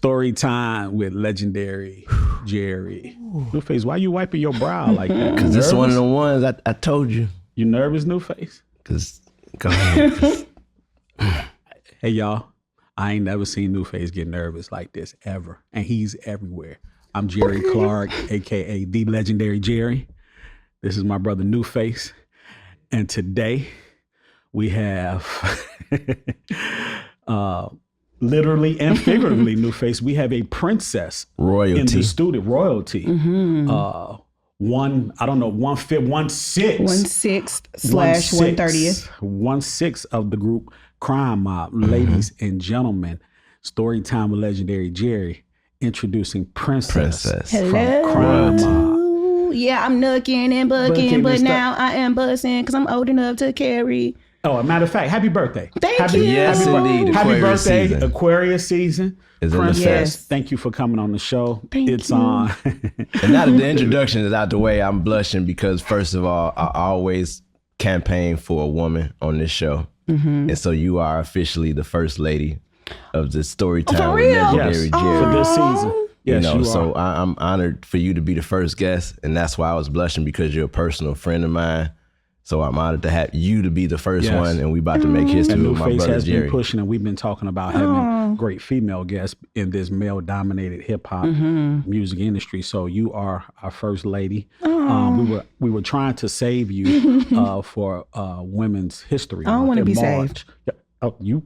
Storytime with legendary Jerry. Newface, why you wiping your brow like that? Because this is one of the ones I told you. You nervous, Newface? Because, go ahead. Hey, y'all. I ain't never seen Newface get nervous like this ever. And he's everywhere. I'm Jerry Clark, a.k.a. the legendary Jerry. This is my brother Newface. And today we have... literally and figuratively, Newface, we have a princess royalty in the studio. Royalty. Mm-hmm. 1/6/130th. 1/6 of the group Crime Mob. Mm-hmm. Ladies and gentlemen, Storytime with legendary Jerry introducing Princess. Hello. From Crime Mob. Yeah, I'm nooking and bucking, but now I am bussing because I'm old enough to carry. Oh, a matter of fact, happy birthday. Thank you. Yes, indeed. Happy birthday, season. Aquarius season. Princess. Yes. Thank you for coming on the show. Thank it's you. on. And now that the introduction is out the way, I'm blushing because, first of all, I always campaign for a woman on this show. Mm-hmm. And so you are officially the first lady of the Storytime with legendary Jerry. For this season. Yes, you know, you so are. I'm honored for you to be the first guest. And that's why I was blushing, because you're a personal friend of mine. So I'm honored to have you to be the first one, and we about to make history with my Newface brother has Jerry. been pushing, and we've been talking about having great female guests in this male-dominated hip-hop music industry. So you are our first lady. We were trying to save you for Women's History. I don't want to be saved. Oh, you?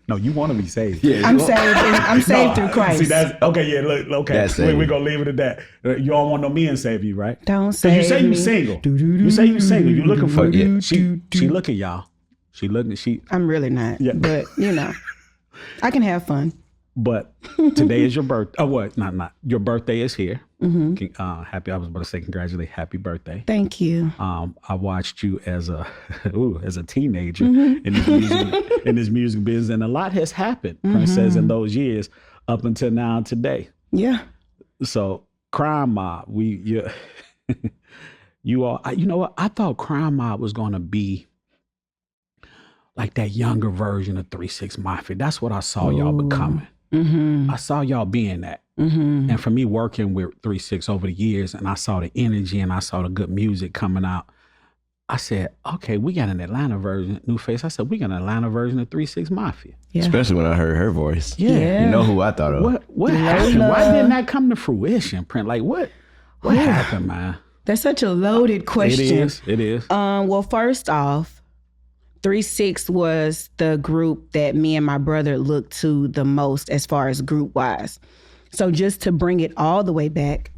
No, you want to be saved. Yeah, I'm saved. I'm saved through Christ. See, that's okay. Yeah, look, okay. We're gonna leave it at that. You don't want no men save you, right? Don't save you say me. you single. You say you single. You looking for She looking, y'all. She looking. She. I'm really not. Yeah. But you know, I can have fun. But today is your birthday. Oh, what? Not. Your birthday is here. Mm-hmm. Happy. I was about to say congratulations. Happy birthday. Thank you. I watched you as a teenager in this music business, and a lot has happened, Princess, in those years up until now today. Yeah. So Crime Mob, you all. You know what? I thought Crime Mob was going to be like that younger version of 3 6 Mafia. That's what I saw y'all becoming. Mm-hmm. I saw y'all being that. Mm-hmm. And for me working with 3 6 over the years, and I saw the energy and I saw the good music coming out, I said, okay, we got an Atlanta version, Newface. I said, we got an Atlanta version of 3 6 Mafia. Yeah. Especially when I heard her voice. Yeah. You know who I thought of. What happened? Why didn't that come to fruition, Print? Like what happened, man? That's such a loaded question. It is. Well, first off, 3 6 was the group that me and my brother looked to the most as far as group wise. So just to bring it all the way back,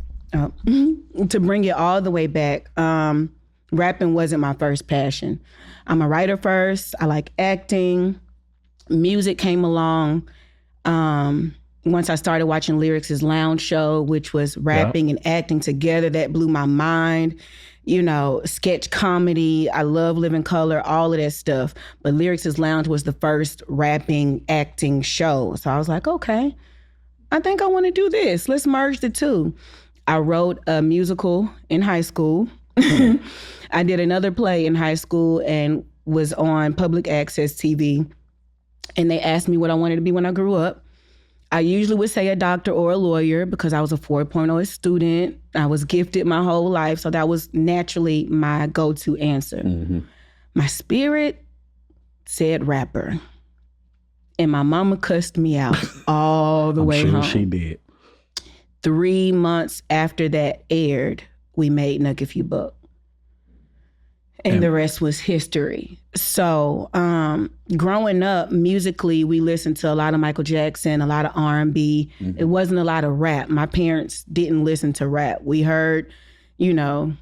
rapping wasn't my first passion. I'm a writer first. I like acting. Music came along. Once I started watching Lyrics' Lounge Show, which was rapping and acting together, that blew my mind. You know, sketch comedy, I love Living Color, all of that stuff. But Lyrics' Lounge was the first rapping, acting show. So I was like, okay, I think I want to do this. Let's merge the two. I wrote a musical in high school. I did another play in high school and was on public access TV. And they asked me what I wanted to be when I grew up. I usually would say a doctor or a lawyer because I was a 4.0 student. I was gifted my whole life, so that was naturally my go-to answer. Mm-hmm. My spirit said rapper. And my mama cussed me out all the way home. She did. 3 months after that aired, we made Knuck If You Buck. And the rest was history. So growing up, musically, we listened to a lot of Michael Jackson, a lot of R&B. Mm-hmm. It wasn't a lot of rap. My parents didn't listen to rap. We heard, you know,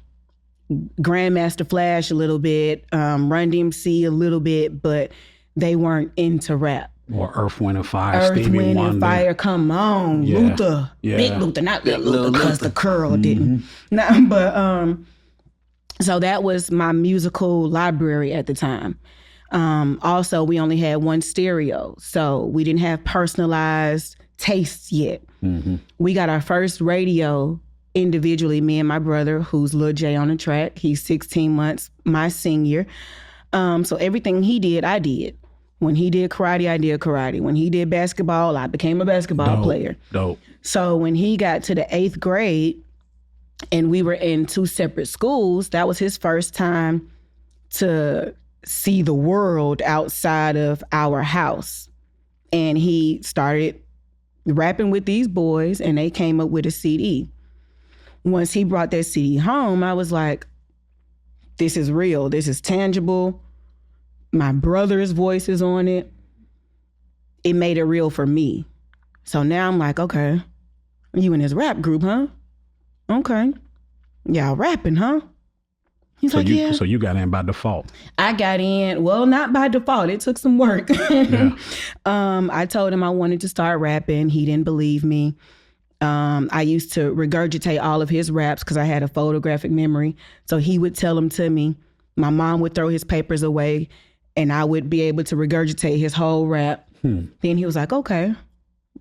Grandmaster Flash a little bit, Run DMC a little bit, but they weren't into rap. Or Earth, Wind, and Fire, Earth, Stevie Wind, Wonder. and Fire, come on. Yeah. Luther. Yeah. Big Luther, not Little Luther, because the curl didn't. Nah, but so that was my musical library at the time. Also, we only had one stereo, so we didn't have personalized tastes yet. Mm-hmm. We got our first radio individually, me and my brother, who's Lil J on the track. He's 16 months, my senior. So everything he did, I did. When he did karate, I did karate. When he did basketball, I became a basketball player. Dope. So when he got to the 8th grade and we were in 2 separate schools, that was his first time to see the world outside of our house. And he started rapping with these boys and they came up with a CD. Once he brought that CD home, I was like, this is real. This is tangible. My brother's voice is on it. It made it real for me. So now I'm like, okay, you in this rap group, huh? Okay. Y'all rapping, huh? He's So like, you yeah. so you got in by default. I got in, well, not by default. It took some work. Yeah. I told him I wanted to start rapping. He didn't believe me. I used to regurgitate all of his raps because I had a photographic memory. So he would tell them to me. My mom would throw his papers away and I would be able to regurgitate his whole rap. Then he was like, okay,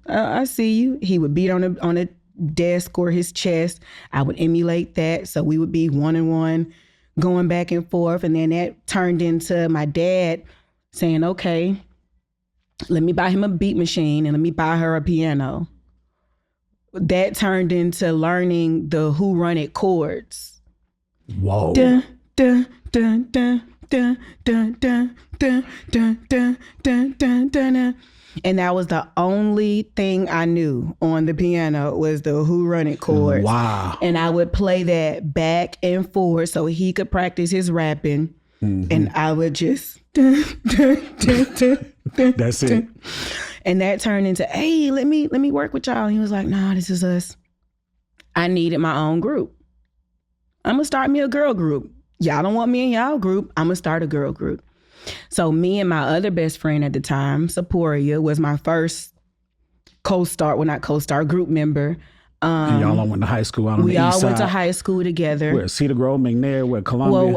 I see you. He would beat on a desk or his chest. I would emulate that. So we would be 1-on-1 going back and forth. And then that turned into my dad saying, okay, let me buy him a beat machine and let me buy her a piano. That turned into learning the Who Run It chords. Whoa. Dun, dun, dun, dun, dun, dun, dun, dun, dun, dun, dun, dun, dun. And that was the only thing I knew on the piano was the Who Run It chords. Wow. And I would play that back and forth so he could practice his rapping. And I would just That's it. and that turned into, hey, let me work with y'all. And he was like, nah, this is us. I needed my own group. I'm gonna start me a girl group. Y'all don't want me in y'all group. I'm gonna start a girl group. So me and my other best friend at the time, Saporia, was my first group member. And y'all all went to high school out on the We east all side. went to high school together. Where? Cedar Grove, McNair, where? Columbia? Well,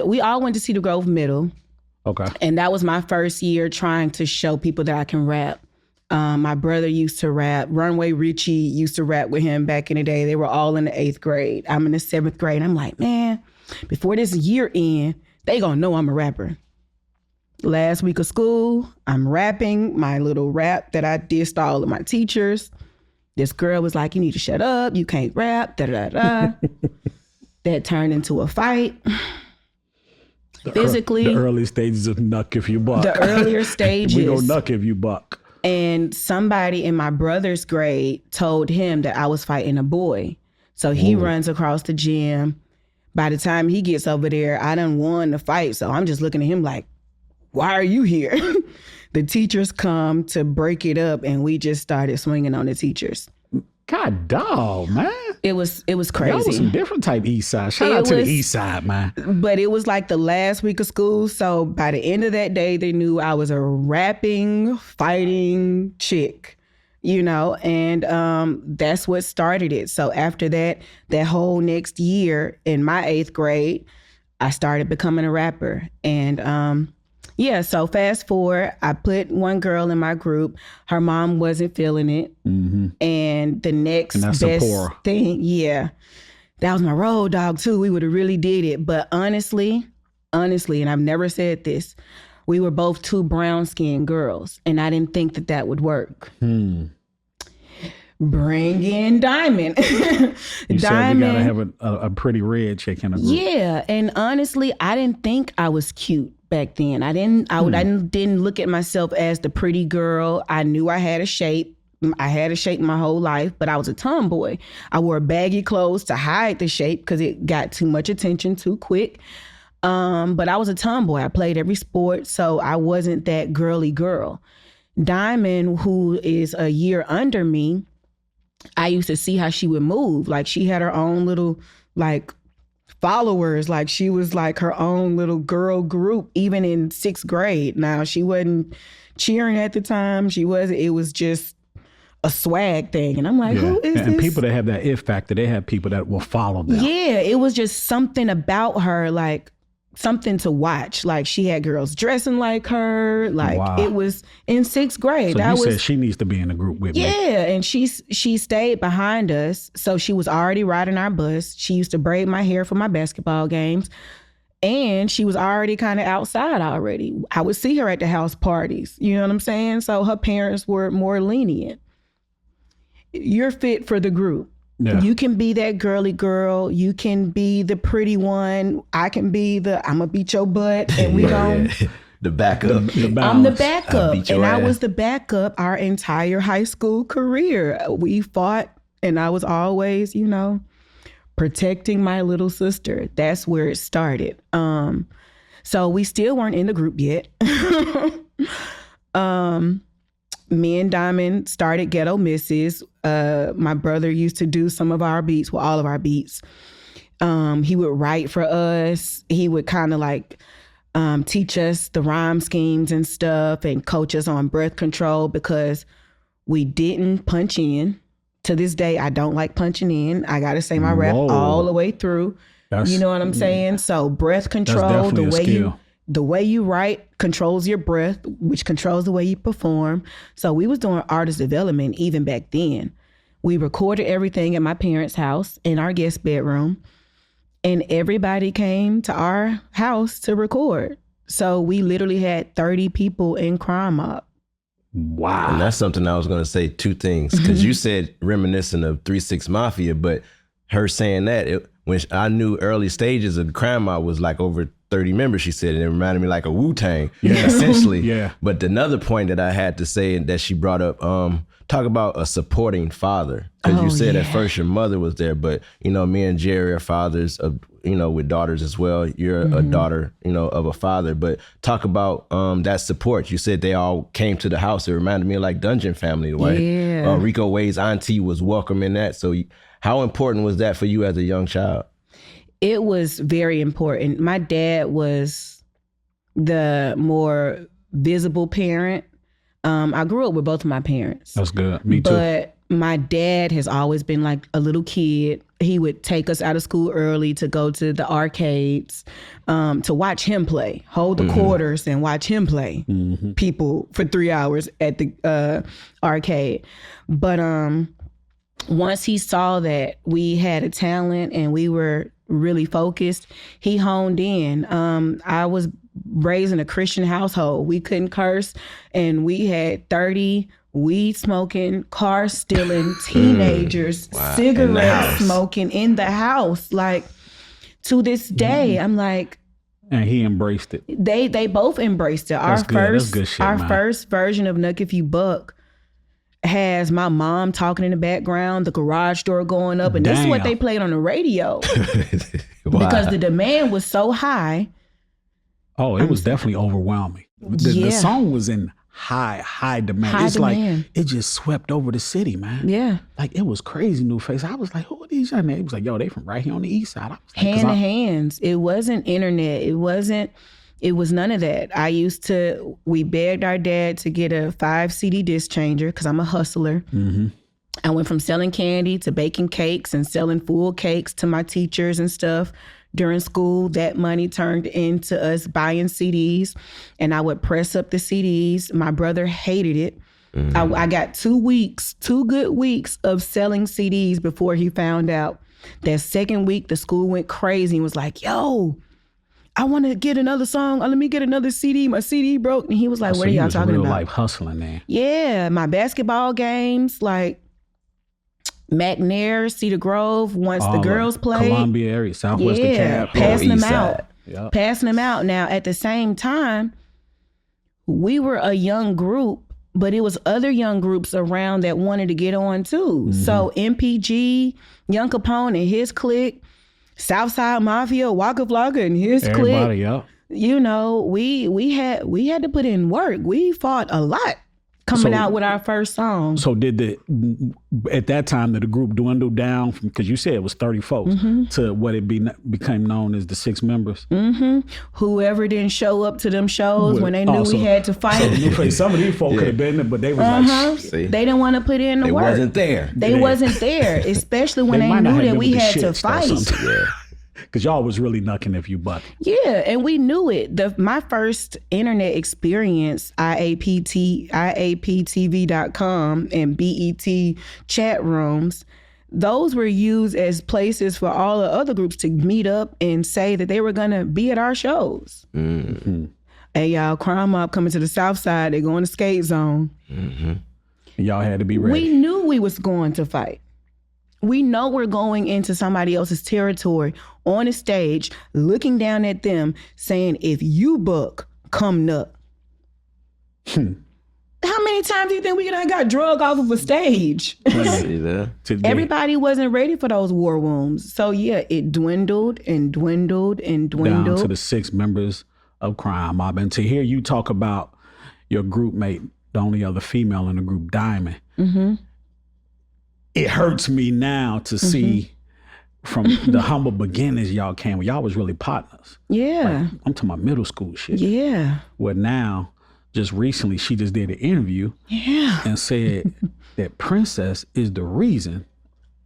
we all went to Cedar Grove Middle. Okay. And that was my first year trying to show people that I can rap. My brother used to rap. Runway Richie used to rap with him back in the day. They were all in the 8th grade. I'm in the 7th grade. I'm like, man, before this year end, they gonna know I'm a rapper. Last week of school, I'm rapping my little rap that I dissed all of my teachers. This girl was like, you need to shut up. You can't rap, da-da-da-da. That turned into a fight. Physically. The early stages of Knuck if you buck. The earlier stages. We go Knuck if you buck. And somebody in my brother's grade told him that I was fighting a boy. So he runs across the gym. By the time he gets over there, I done won the fight. So I'm just looking at him like, why are you here? The teachers come to break it up and we just started swinging on the teachers. God dog, man. It was Y'all crazy. was some different type east side. Shout out to the east side, man. But it was like the last week of school. So by the end of that day, they knew I was a rapping, fighting chick, and that's what started it. So after that whole next year in my 8th grade, I started becoming a rapper. And so fast forward, I put one girl in my group. Her mom wasn't feeling it. And the next And that's best Sephora. thing, that was my road dog too. We would have really did it. But honestly, and I've never said this, we were both 2 brown-skinned girls. And I didn't think that would work. Bring in Diamond. You said we gotta have a pretty red chick in a group. Yeah, and honestly, I didn't think I was cute back then. I didn't look at myself as the pretty girl. I knew I had a shape. I had a shape my whole life, but I was a tomboy. I wore baggy clothes to hide the shape because it got too much attention too quick. But I was a tomboy. I played every sport, so I wasn't that girly girl. Diamond, who is a year under me, I used to see how she would move. Like she had her own little followers. Like she was like her own little girl group, even in 6th grade. Now she wasn't cheering at the time. It was just a swag thing. And I'm like, who is this? And people that have that if factor, they have people that will follow them. Yeah, it was just something about her, like something to watch. Like she had girls dressing like her. Like It was in 6th grade. So said she needs to be in the group with me. Yeah, and she stayed behind us. So she was already riding our bus. She used to braid my hair for my basketball games. And she was already kind of outside already. I would see her at the house parties. You know what I'm saying? So her parents were more lenient. You're fit for the group. Yeah. You can be that girly girl. You can be the pretty one. I can be I'm going to beat your butt. And we don't. The backup. I'm the backup. And I was the backup our entire high school career. We fought, and I was always, protecting my little sister. That's where it started. So we still weren't in the group yet. Me and Diamond started Ghetto Misses. My brother used to do some of our beats, well, all of our beats. He would write for us. He would kind of like teach us the rhyme schemes and stuff and coach us on breath control because we didn't punch in. To this day, I don't like punching in. I got to say my rap all the way through. You know what I'm saying? So breath control, the way you write controls your breath, which controls the way you perform. So we was doing artist development even back then. We recorded everything at my parents' house in our guest bedroom, and everybody came to our house to record. So we literally had 30 people in Crime Mob. Wow. And that's something I was going to say, two things, because you said reminiscent of 3 6 Mafia, but her saying that, when I knew early stages of the Crime Mob was like over 30 members, she said, and it reminded me like a Wu-Tang, essentially. Yeah. But another point that I had to say that she brought up, talk about a supporting father. Because you said at first your mother was there, but, me and Jerry are fathers of, with daughters as well. You're a daughter, of a father. But talk about that support. You said they all came to the house. It reminded me of like Dungeon Family, right? Rico Wade's auntie was welcome in that. So how important was that for you as a young child? It was very important. My dad was the more visible parent. I grew up with both of my parents. That's good. Me too. But my dad has always been like a little kid. He would take us out of school early to go to the arcades to watch him play, hold the quarters and watch him play people for 3 hours at the arcade. But once he saw that we had a talent and we were really focused, he honed in. I was raised in a Christian household. We couldn't curse, and we had 30 weed smoking, car stealing teenagers, cigarette smoking in the house. Like, to this day, I'm like, and he embraced it. They both embraced it. Our first version of Knuck If You Buck has my mom talking in the background, the garage door going up, and this is what they played on the radio. Because the demand was so high. Oh, it was definitely overwhelming. The song was in high demand. Like it just swept over the city, man. Yeah. Like it was crazy, New Face. I was like, who are these young men? He was like, yo, they from right here on the east side. I was like, hand to hands. It wasn't internet. It was none of that. We begged our dad to get a 5 CD disc changer because I'm a hustler. I went from selling candy to baking cakes and selling full cakes to my teachers and stuff. During school, that money turned into us buying CDs, and I would press up the CDs. My brother hated it. I got 2 good weeks of selling CDs before he found out. That second week, the school went crazy and was like, yo, I want to get another song. Let me get another CD. My CD broke. And he was like, what are y'all talking about? Life hustling, man. Yeah, my basketball games, like McNair, Cedar Grove, once the girls played. Columbia area, Southwest DeKalb. Passing them out. Yep. Passing them out. Now, at the same time, we were a young group, but it was other young groups around that wanted to get on too. So MPG, Young Capone and his clique, Southside Mafia, Waka Flocka and his clique. Yeah. We had to put in work. We fought a lot coming out with our first song. So at that time, did the group dwindle down from, because you said it was 30 folks, to what it became known as the 6 members? Whoever didn't show up to them shows when they knew we had to fight. So some of these folks could have been there, but they was like, they didn't want to put in the work. They wasn't there, especially when they knew that we had to fight. Because y'all was really knucking if you buck. Yeah, and we knew it. My first internet experience, IAPTV.com and BET chat rooms, those were used as places for all the other groups to meet up and say that they were going to be at our shows. Mm-hmm. Hey, y'all, crime mob coming to the South Side. They're going to skate zone. Mm-hmm. Y'all had to be ready. We knew we was going to fight. We know we're going into somebody else's territory on a stage, looking down at them, saying, if you buck, come Knuck. How many times do you think we got drug off of a stage? Everybody wasn't ready for those war wounds. So yeah, it dwindled and dwindled and dwindled. Down to the 6 members of Crime Mob. And to hear you talk about your group mate, the only other female in the group, Diamond, it hurts me now to see from the humble beginnings y'all came. Y'all was really partners. Yeah. Like, I'm talking about middle school shit. Yeah. Where now, just recently, she just did an interview and said that Princess is the reason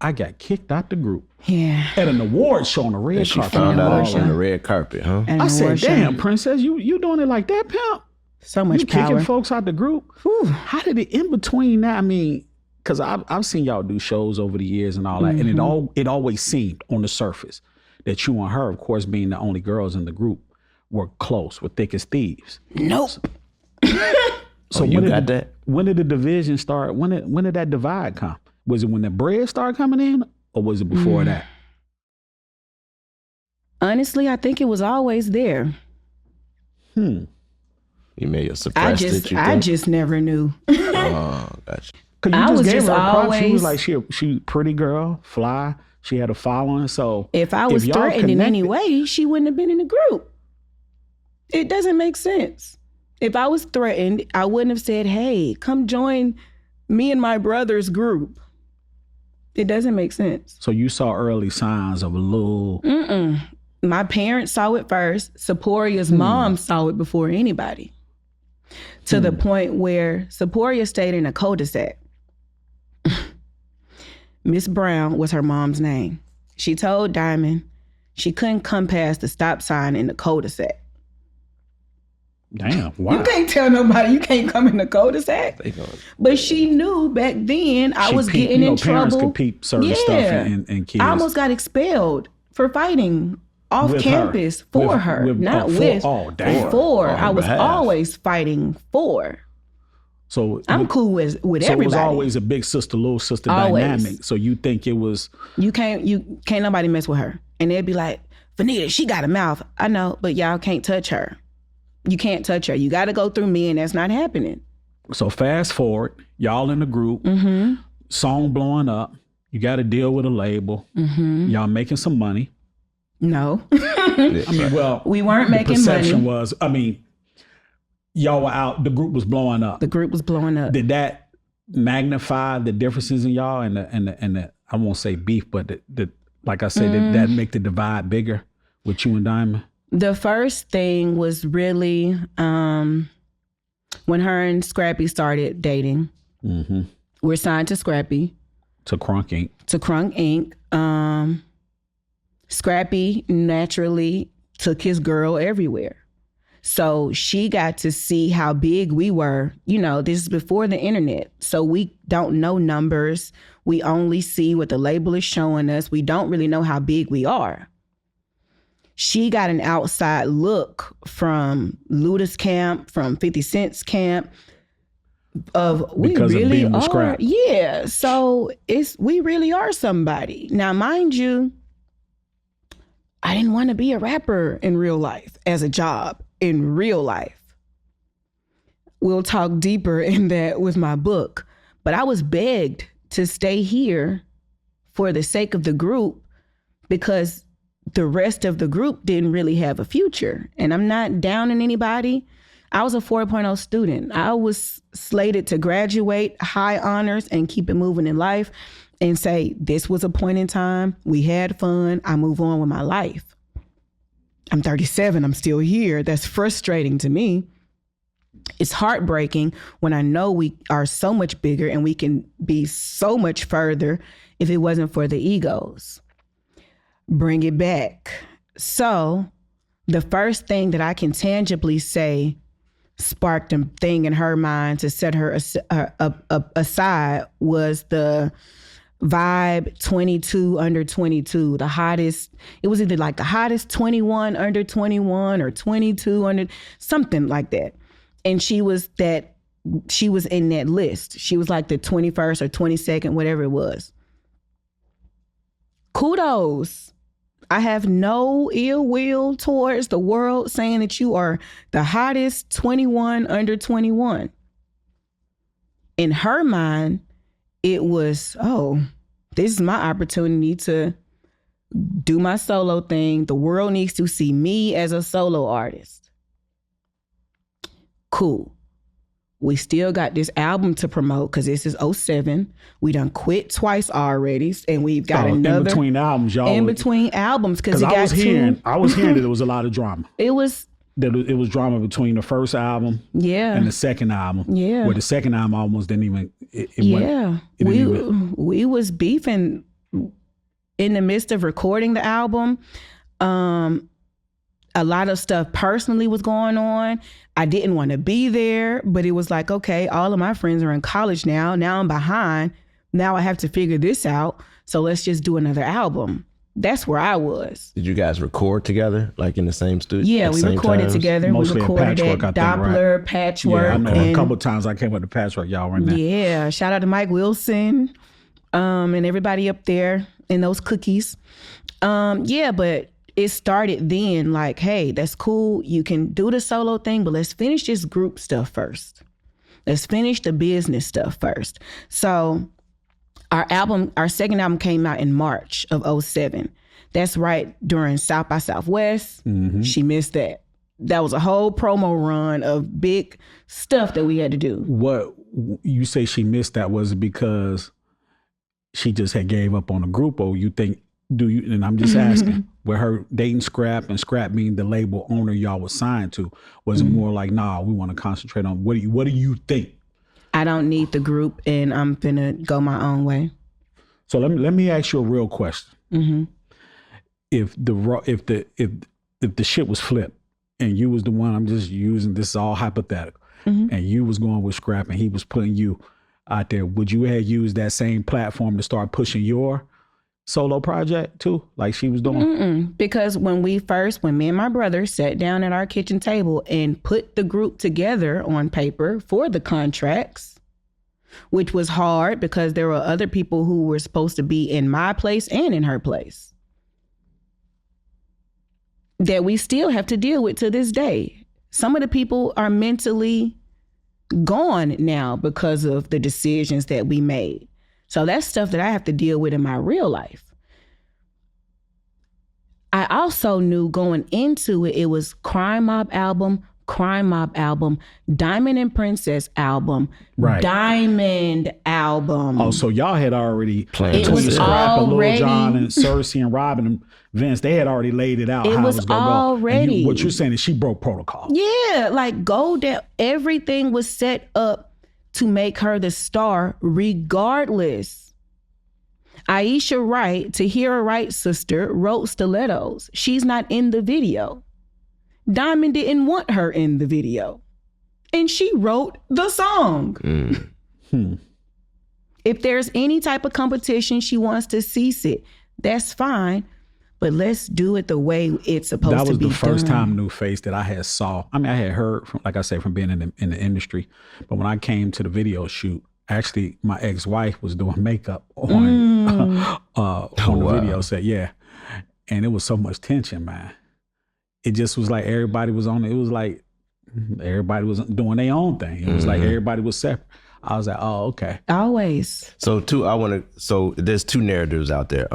I got kicked out the group. Yeah. At an award show on the red carpet. She found out on the red carpet, huh? I said, damn, Princess, you doing it like that, pimp? So much you power. Kicking folks out the group? Whew. How did it in between that? I mean, because I've seen y'all do shows over the years and all that, and it always seemed on the surface that you and her, of course, being the only girls in the group, were close, were thick as thieves. Nope. So you got that? When did the division start? When did that divide come? Was it when the bread started coming in, or was it before that? Honestly, I think it was always there. You may have suppressed it. I just never knew. Oh, gotcha. I was just always. She was like she pretty girl, fly. She had a following. So if I was threatened in any way, she wouldn't have been in the group. It doesn't make sense. If I was threatened, I wouldn't have said, hey, come join me and my brother's group. It doesn't make sense. So you saw early signs of a little... My parents saw it first. Saporia's mom saw it before anybody. To the point where Saporia stayed in a cul-de-sac. Miss Brown was her mom's name. She told Diamond she couldn't come past the stop sign in the cul-de-sac. Damn, wow. You can't tell nobody you can't come in the cul-de-sac. But she knew back then I was getting in trouble. Parents could peep certain stuff in kids. I almost got expelled for fighting off with campus her. for her. Not with. Oh, damn. For. I was always fighting for. So I'm cool with everybody. So it was always a big sister, little sister dynamic. So you think it was... You can't nobody mess with her. And they'd be like, Vanita, she got a mouth. I know, but y'all can't touch her. You can't touch her. You got to go through me, and that's not happening. So fast forward, y'all in the group, song blowing up. You got to deal with a label. Y'all making some money. No. I mean, well, we weren't making money. The perception was, I mean, y'all were out. The group was blowing up. The group was blowing up. Did that magnify the differences in y'all and the I won't say beef, but the like I said, did that make the divide bigger with you and Diamond? The first thing was really when her and Scrappy started dating. We're signed to Scrappy. To Crunk Inc. To Crunk Inc. Scrappy naturally took his girl everywhere. So she got to see how big we were. You know, this is before the internet. So we don't know numbers. We only see what the label is showing us. We don't really know how big we are. She got an outside look from Luda's camp, from 50 Cent's camp, of we because really of being are. Scrap. Yeah, so we really are somebody. Now, mind you, I didn't want to be a rapper in real life as a job in real life. We'll talk deeper in that with my book, but I was begged to stay here for the sake of the group because the rest of the group didn't really have a future. And I'm not downing anybody. I was a 4.0 student. I was slated to graduate, high honors, and keep it moving in life and say, this was a point in time. We had fun. I move on with my life. I'm 37. I'm still here. That's frustrating to me. It's heartbreaking when I know we are so much bigger and we can be so much further if it wasn't for the egos. Bring it back. So the first thing that I can tangibly say sparked a thing in her mind to set her aside was the Vibe 22 under 22, the hottest. It was either like the hottest 21 under 21 or 22 under, something like that. And she was in that list. She was like the 21st or 22nd, whatever it was. Kudos. I have no ill will towards the world saying that you are the hottest 21 under 21. In her mind, it was, oh, this is my opportunity to do my solo thing. The world needs to see me as a solo artist. Cool. We still got this album to promote because this is 07. We done quit twice already, and we've got another in between albums, y'all. In between albums, because I was hearing that there was a lot of drama. It was drama between the first album, and the second album, where the second album almost didn't even. We was beefing in the midst of recording the album. A lot of stuff personally was going on. I didn't want to be there, but it was like, okay, all of my friends are in college now. Now I'm behind. Now I have to figure this out. So let's just do another album. That's where I was. Did you guys record together, like in the same studio? Yeah, we recorded together. Mostly we recorded Patchwork, at Doppler, right? Patchwork. Yeah, I know a couple of times I came with the Patchwork. Y'all were in there. Yeah, shout out to Mike Wilson and everybody up there in those cookies. But it started then like, hey, that's cool. You can do the solo thing, but let's finish this group stuff first. Let's finish the business stuff first. So our second album came out in March of 07. That's right during South by Southwest. Mm-hmm. She missed that. That was a whole promo run of big stuff that we had to do. What you say she missed that was because she just had gave up on the group, or you think, and I'm just asking, with her dating Scrap and Scrap being the label owner y'all was signed to, was it more like, nah, we want to concentrate on, what do you think? I don't need the group and I'm finna go my own way. So let me ask you a real question. Mm-hmm. If the shit was flipped and you was the one, I'm just using, this is all hypothetical, and you was going with Scrap and he was putting you out there, would you have used that same platform to start pushing your solo project too, like she was doing? Because when me and my brother sat down at our kitchen table and put the group together on paper for the contracts, which was hard because there were other people who were supposed to be in my place and in her place that we still have to deal with to this day. Some of the people are mentally gone now because of the decisions that we made. So that's stuff that I have to deal with in my real life. I also knew going into it, it was Crime Mob album, Diamond and Princess album, right. Diamond album. Oh, so y'all had already planned. It was Scrap and Lil already, Jon and Cersei and Robin and Vince, they had already laid it out. It how was it was gonna already. go. What you're saying is she broke protocol. Yeah, like go down. Everything was set up to make her the star regardless. Aisha Wright, Tahira Wright's sister, wrote Stilettos. She's not in the video. Diamond didn't want her in the video. And she wrote the song. If there's any type of competition she wants to cease it, that's fine. But let's do it the way it's supposed to be done. That was the first time New Face that I had saw. I mean, I had heard from, like I said, from being in the industry. But when I came to the video shoot, actually, my ex-wife was doing makeup on the video set. Yeah. And it was so much tension, man. It just was like everybody was on it. It was like everybody was doing their own thing. It was like everybody was separate. I was like, oh, okay. Always. So there's two narratives out there.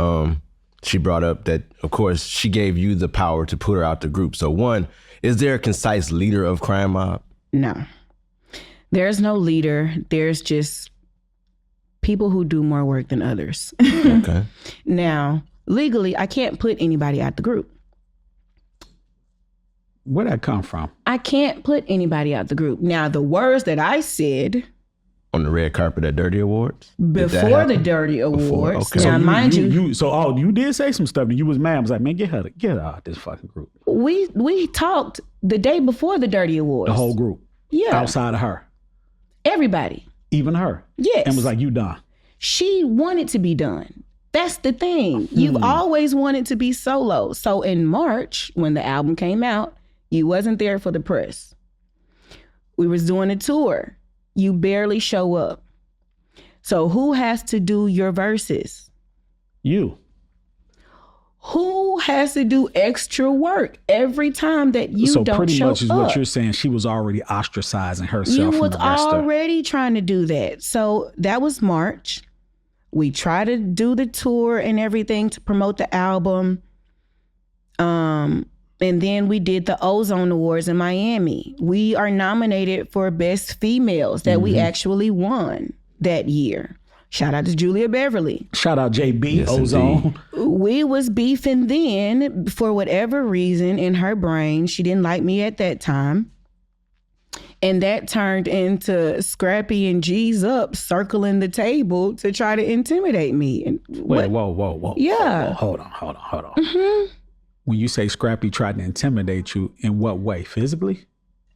She brought up that, of course, she gave you the power to put her out the group. So one, is there a concise leader of Crime Mob? No. There's no leader. There's just people who do more work than others. Okay. Now, legally, I can't put anybody out the group. Where'd that come from? I can't put anybody out the group. Now, the words that I said on the red carpet at Dirty Awards? Before the Dirty Awards. Okay. Now, mind you. So you did say some stuff and you was mad. I was like, man, get her out this fucking group. We talked the day before the Dirty Awards. The whole group? Yeah. Outside of her? Everybody. Even her? Yes. And was like, you done? she wanted to be done. That's the thing. You've always wanted to be solo. So in March, when the album came out, you wasn't there for the press. We was doing a tour. You barely show up. So who has to do your verses? You. Who has to do extra work every time that you don't show up? So pretty much is what you're saying. She was already ostracizing herself. You was already trying to do that. So that was March. We tried to do the tour and everything to promote the album. And then we did the Ozone Awards in Miami. We are nominated for Best Females that we actually won that year. Shout out to Julia Beverly. Shout out JB, yes, Ozone. Indeed. We was beefing then for whatever reason in her brain. She didn't like me at that time. And that turned into Scrappy and G's Up circling the table to try to intimidate me. And wait, whoa. Yeah. Whoa, hold on. Mm-hmm. When you say Scrappy tried to intimidate you, in what way? Physically?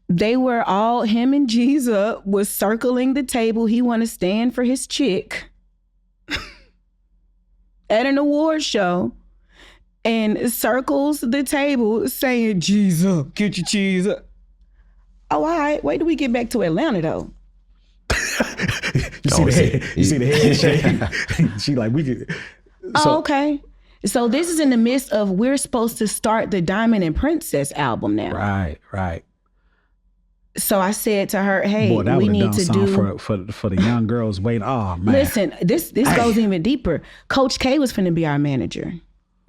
They were all, him and G's Up was circling the table. He want to stand for his chick at an award show and circles the table saying, G's Up, get your cheese up. Oh, all right. Wait till we get back to Atlanta, though. You see the head shake? She like, we could. So, okay. So this is in the midst of, we're supposed to start the Diamond and Princess album now. Right. So I said to her, hey, boy, that we need to do for the young girls waiting. Oh man. Listen, this goes even deeper. Coach K was finna be our manager.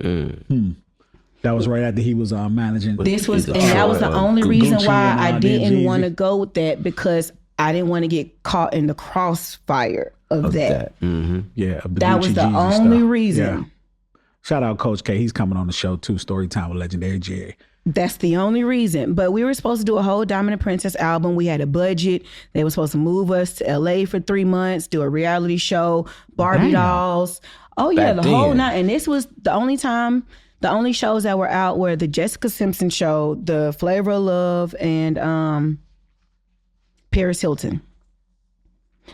That was right after he was managing. That was the only reason why I didn't want to go with that, because I didn't want to get caught in the crossfire of that. Mm-hmm. Yeah. That was the only reason. Yeah. Shout out Coach K. He's coming on the show too. Storytime with Legendary Jerry. That's the only reason. But we were supposed to do a whole Diamond and Princess album. We had a budget. They were supposed to move us to LA for 3 months, do a reality show, Barbie dolls. Oh yeah, the whole night. And this was the only shows that were out were the Jessica Simpson show, the Flavor of Love, and Paris Hilton.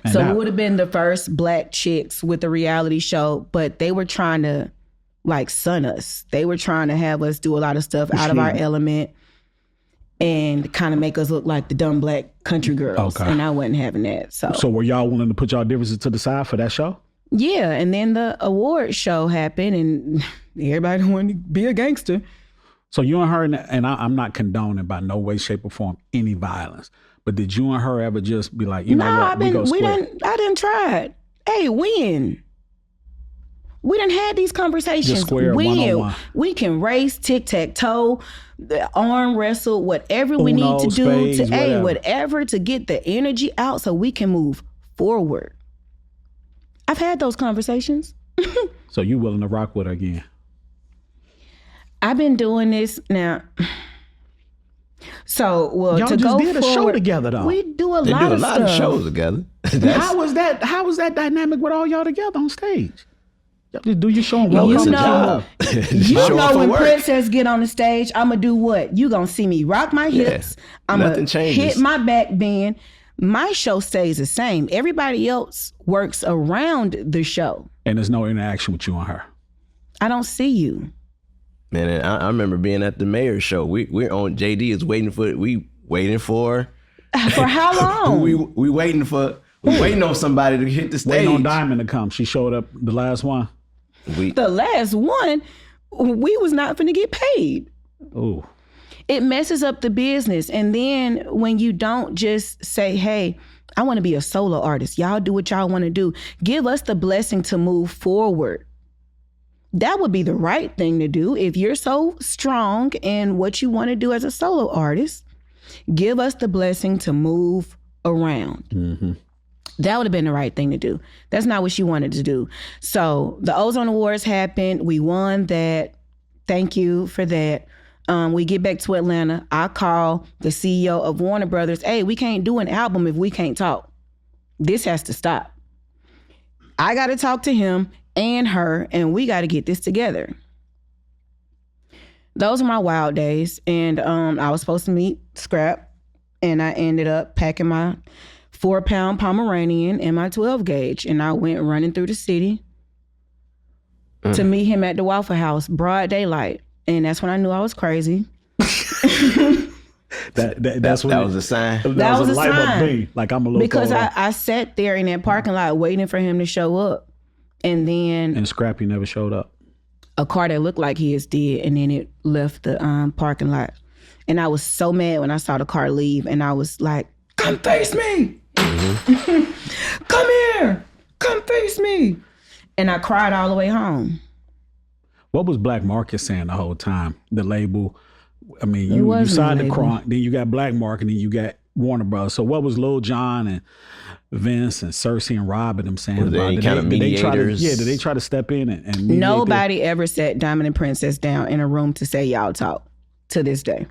And so we would have been the first Black chicks with a reality show, but they were trying to like sun us. They were trying to have us do a lot of stuff out of our element and kind of make us look like the dumb Black country girls. Okay. And I wasn't having that. So were y'all willing to put y'all differences to the side for that show? Yeah. And then the award show happened and everybody wanted to be a gangster. So you and her, and I'm not condoning by no way, shape, or form any violence, but did you and her ever just be like, you know what, I didn't try it. Hey, when? We done had these conversations. Just square one-on-one. We can race, tic-tac-toe, arm wrestle, whatever we need to do whatever to get the energy out so we can move forward. I've had those conversations. So you willing to rock with her again? I've been doing this now. So, well, y'all to just go did a show together, though. We do a lot of stuff. Shows together. How was that dynamic with all y'all together on stage? Y'all just do your show and welcome. You know when Princess get on the stage, I'm going to do what? You going to see me rock my hips. I'm going to hit my back bend. My show stays the same. Everybody else works around the show. And there's no interaction with you and her. I don't see you. Man, I remember being at the mayor's show. We're on JD is waiting for how long? we waiting on somebody to hit the stage. Waiting on Diamond to come. She showed up the last one. The last one, we was not finna get paid. Ooh. It messes up the business. And then when you don't just say, hey, I want to be a solo artist. Y'all do what y'all want to do. Give us the blessing to move forward. That would be the right thing to do. If you're so strong in what you want to do as a solo artist, give us the blessing to move around. Mm-hmm. That would have been the right thing to do. That's not what she wanted to do. So the Ozone Awards happened. We won that. Thank you for that. We get back to Atlanta. I call the CEO of Warner Brothers. Hey, we can't do an album if we can't talk. This has to stop. I got to talk to him and her, and we got to get this together. Those are my wild days. And I was supposed to meet Scrap, and I ended up packing my 4-pound Pomeranian and my 12 gauge. And I went running through the city to meet him at the Waffle House, broad daylight. And that's when I knew I was crazy. That's when that was a sign. That was a light bulb sign. thing. Like I'm a little Because thrown off. I sat there in that parking lot waiting for him to show up. And then And Scrappy never showed up. a car that looked like his did, and then it left the parking lot. And I was so mad when I saw the car leave, and I was like, come face me. Come here. Come face me. And I cried all the way home. What was Black Market saying the whole time? The label. I mean, It you wasn't a signed the label. Kronk, then you got Black Market, and you got Warner Brothers. So what was Lil Jon and Vince and Cersei and Rob and them saying Was there about any it? kind of Did they try to, mediators? did they try to step in and mediate Nobody ever sat Diamond and Princess down in a room to say y'all talk to this day.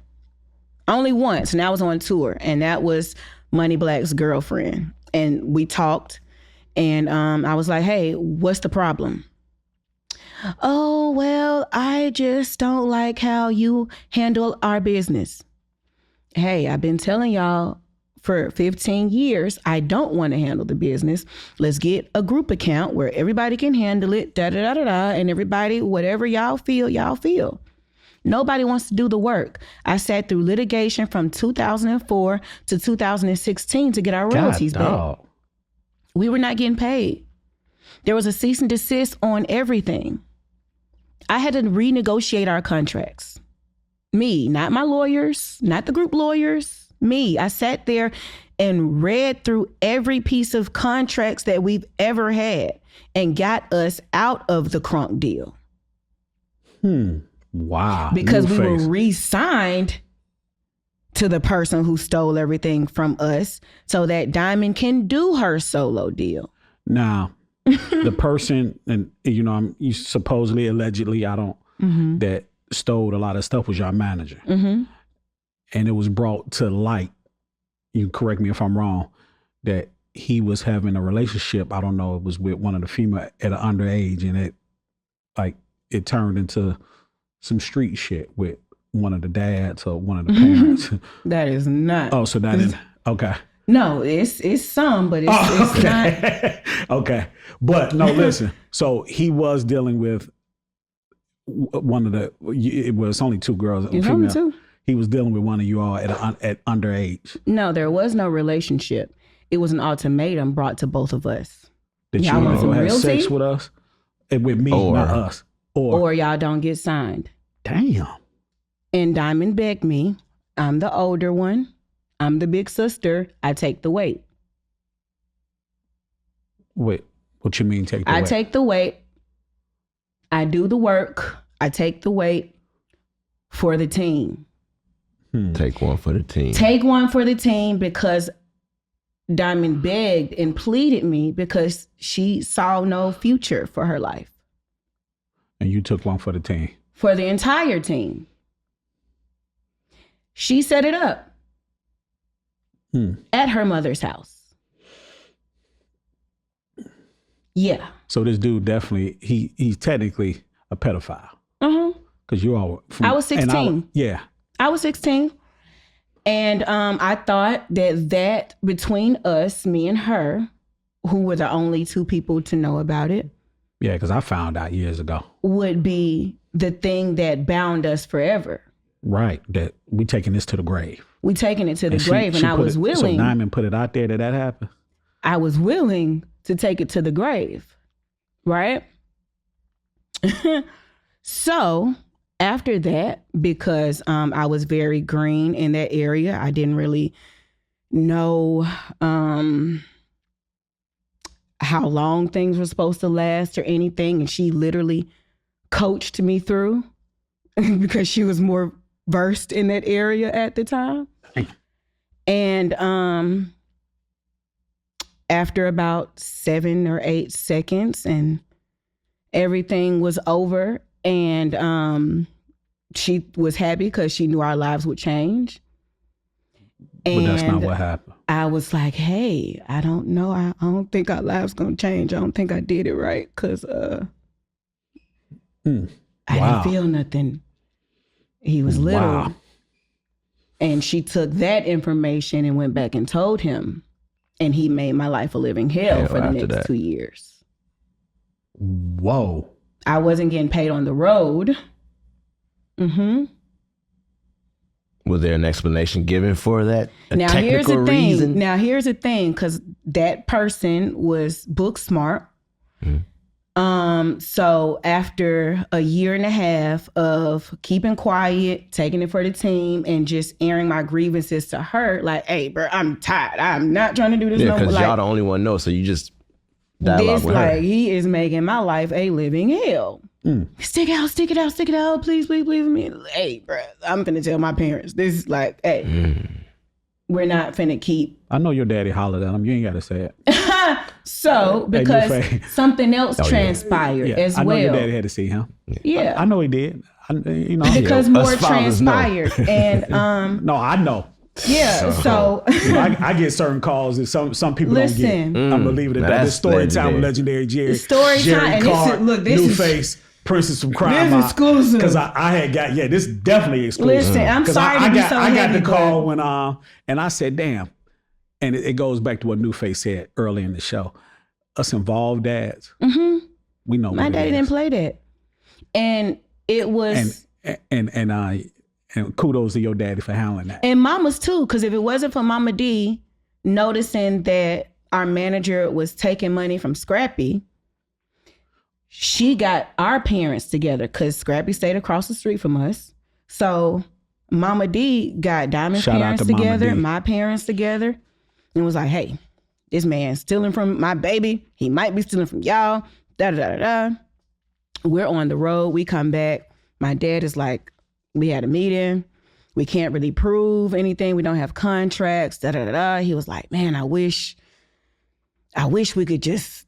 Only once, and I was on tour, and that was Money Black's girlfriend. And we talked, and I was like, hey, what's the problem? Oh, well, I just don't like how you handle our business. Hey, I've been telling y'all for 15 years, I don't want to handle the business. Let's get a group account where everybody can handle it, da-da-da-da-da, and everybody, whatever y'all feel, y'all feel. Nobody wants to do the work. I sat through litigation from 2004 to 2016 to get our God, royalties back. dog. We were not getting paid. There was a cease and desist on everything. I had to renegotiate our contracts. Me, not my lawyers, not the group lawyers, me. I sat there and read through every piece of contracts that we've ever had and got us out of the Kronk deal. Wow. Because New we were face. re-signed to the person who stole everything from us so that Diamond can do her solo deal. Now, the person, and you know, you supposedly, allegedly, I don't, that stole a lot of stuff was your manager. Mm-hmm. And it was brought to light, you correct me if I'm wrong, that he was having a relationship, I don't know, it was with one of the female at an underage, and it turned into some street shit with one of the dads or one of the parents. That is not. Oh, so that is, okay. No, it's some, but it's not. Okay. But no, listen. So he was dealing with one of the, it was only two girls. It's only two. He was dealing with one of you all at underage. No, there was no relationship. It was an ultimatum brought to both of us. That Y'all want you some had real sex tea? with us? With me, Or- not us. Or y'all don't get signed. Damn. And Diamond begged me. I'm the older one. I'm the big sister. I take the weight. Wait, what you mean take the I weight? take the weight. I do the work. I take the weight for the team. Take one for the team. Take one for the team because Diamond begged and pleaded me because she saw no future for her life. And you took one for the team. For the entire team. She set it up at her mother's house. Yeah. So this dude definitely, he's technically a pedophile. Uh-huh. Because you all from, I was 16. Yeah. I was 16. And I thought that between us, me and her, who were the only two people to know about it, Yeah, because I found out years ago. would be the thing that bound us forever. Right. That we taking this to the grave. We taking it to the And grave, and I put was it, willing. So Diamond put it out there that happened. I was willing to take it to the grave, right? So after that, because I was very green in that area, I didn't really know how long things were supposed to last or anything. And she literally coached me through because she was more versed in that area at the time. And after about 7 or 8 seconds and everything was over, and she was happy because she knew our lives would change. But that's not what happened. I was like, hey, I don't know. I don't think our lives going to change. I don't think I did it right because I didn't feel nothing. He was little. Wow. And she took that information and went back and told him. And he made my life a living hell for the after next that. 2 years. Whoa. I wasn't getting paid on the road. Was there an explanation given for that? Now here's the thing. Reason? Now here's the thing, because that person was book smart. So after a year and a half of keeping quiet, taking it for the team, and just airing my grievances to her, like, hey, bro, I'm tired. I'm not trying to do this no more. Because like, y'all the only one know, so you just dialogue this, with her. like, he is making my life a living hell. Stick it out, please, me. Hey, bro, I'm finna tell my parents. This is like, hey, we're not finna keep. I know your daddy hollered at him. You ain't got to say it. So, because something else transpired as I know well. your daddy had to see him. Yeah. I know he did. Because more transpired. And no, I know. Yeah, so I get certain calls that some people listen, don't get. I'm gonna leave it at that. This Storytime with legendary Jerry. Storytime, Card, and this New is Face, Princess from Crime. This is exclusive. Because I had got this is definitely exclusive. Listen, I'm sorry to be so I got heavy, the call when and I said, damn. And it goes back to what New Face said early in the show. Us involved dads, we know my daddy didn't play that, and it was and kudos to your daddy for handling that. And mama's too, because if it wasn't for Mama D noticing that our manager was taking money from Scrappy, she got our parents together, because Scrappy stayed across the street from us. So Mama D got Diamond's parents together, my parents together, and was like, hey, this man's stealing from my baby. He might be stealing from y'all. We're on the road. We come back. My dad is like, we had a meeting. We can't really prove anything. We don't have contracts. He was like, man, I wish we could just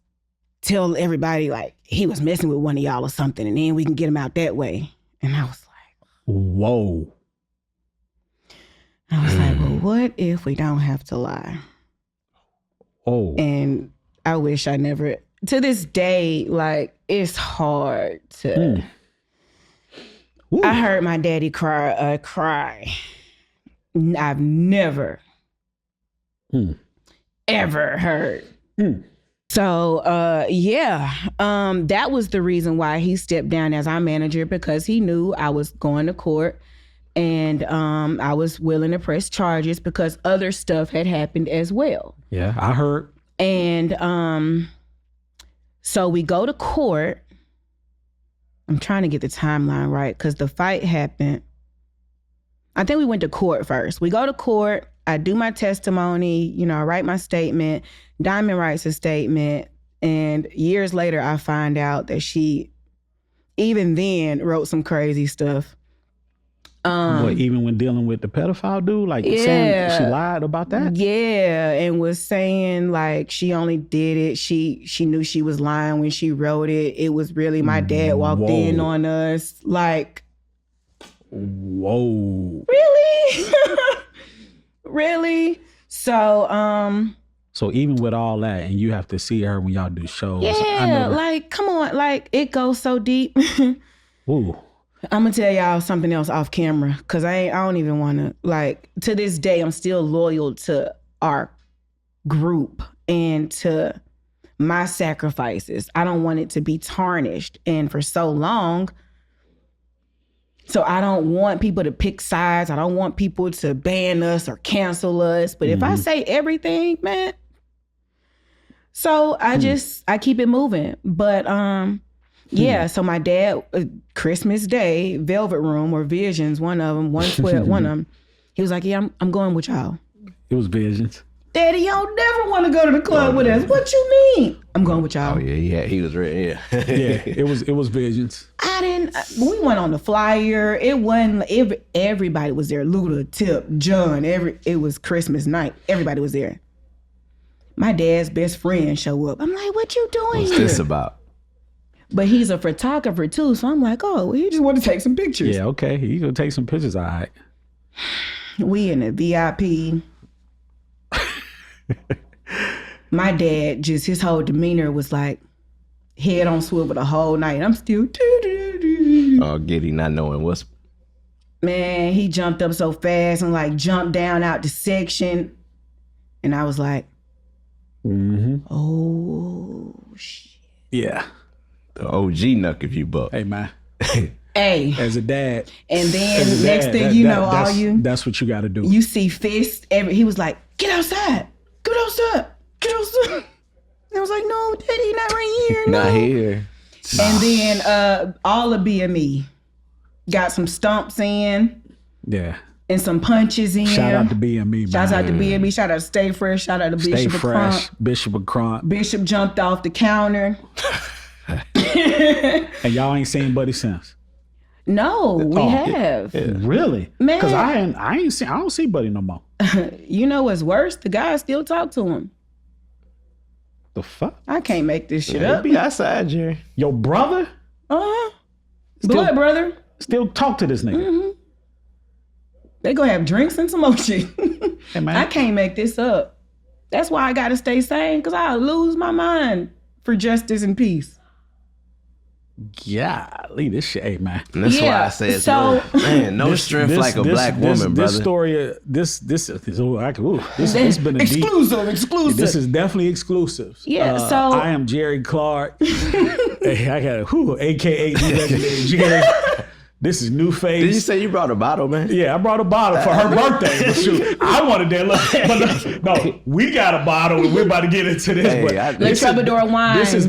tell everybody like he was messing with one of y'all or something, and then we can get him out that way. And I was like, whoa. I was like, well, what if we don't have to lie? Oh. And I wish I never, to this day, like, it's hard to. I heard my daddy cry. I've never, ever heard. So, that was the reason why he stepped down as our manager, because he knew I was going to court, and I was willing to press charges because other stuff had happened as well. Yeah, I heard. And so we go to court. I'm trying to get the timeline right, because the fight happened. I think we went to court first. We go to court. I do my testimony. I write my statement. Diamond writes a statement. And years later, I find out that she, even then, wrote some crazy stuff. Even when dealing with the pedophile dude, like saying she lied about that? Yeah, and was saying like she only did it. She knew she was lying when she wrote it. It was really my dad walked in on us. Like, whoa. Really? Really? So, so even with all that, and you have to see her when y'all do shows. Yeah, like, come on, like, it goes so deep. Ooh. I'm gonna tell y'all something else off camera, because I don't even want to, like, to this day, I'm still loyal to our group and to my sacrifices. I don't want it to be tarnished. And for so long, so I don't want people to pick sides. I don't want people to ban us or cancel us. But if I say everything, man, so I keep it moving. But yeah, so my dad, Christmas Day, Velvet Room or Visions, one of them, 112, one of them, he was like, yeah, I'm going with y'all. It was Visions. Daddy, y'all never want to go to the club with us. What you mean? I'm going with y'all. Oh yeah, he was ready. Yeah, yeah, it was Visions. We went on the flyer. It wasn't. Everybody was there. Luda, Tip, John. It was Christmas night. Everybody was there. My dad's best friend show up. I'm like, what you doing What's here? this about? But he's a photographer too, so I'm like, oh, he just want to take some pictures. Yeah, okay. He gonna take some pictures, all right. We in the VIP. My dad, just his whole demeanor was like head on swivel the whole night. I'm still Oh, giddy, not knowing what's. Man, he jumped up so fast and like jumped down out the section. And I was like, Oh, shit. Yeah. The OG Knuck if you buck. Hey, man. Hey. As a dad. And then as a next dad, thing that- you that- know, that's, That's what you got to do. you see fists. He was like, get outside. Get outside. Get outside. And I was like, no, daddy, not right here. No. Not here. And then all of BME got some stomps in Yeah. and some punches in. Shout out to BME, man. Shouts out to BME. Shout out to Stay Fresh. Shout out to Stay Bishop of fresh. Crump. Bishop of Crump. Bishop jumped off the counter. And y'all ain't seen Buddy since. No, we have. Really? Man. Because I don't see Buddy no more. You know what's worse? The guys still talk to him. The fuck? I can't make this shit He'll up. be outside, Jerry. Your brother Uh-huh. Blood brother. still talk to this nigga. They gonna have drinks and some more shit. Hey, man. I can't make this up. That's why I gotta stay sane, because I'll lose my mind for justice and peace. Golly, this shit, hey, man. And that's why Yeah, I said, so- man, no strength like a black woman, brother. This story, this it's been a deep. Exclusive. This is definitely exclusive. Yeah, so- I am Jerry Clark. Hey, I got AKA legendary Jerry. This is New Face. Did you say you brought a bottle, man? Yeah, I brought a bottle for her birthday. But shoot, I wanted that. But no, we got a bottle and we're about to get into this. Hey, but Le Troubadour wine. This is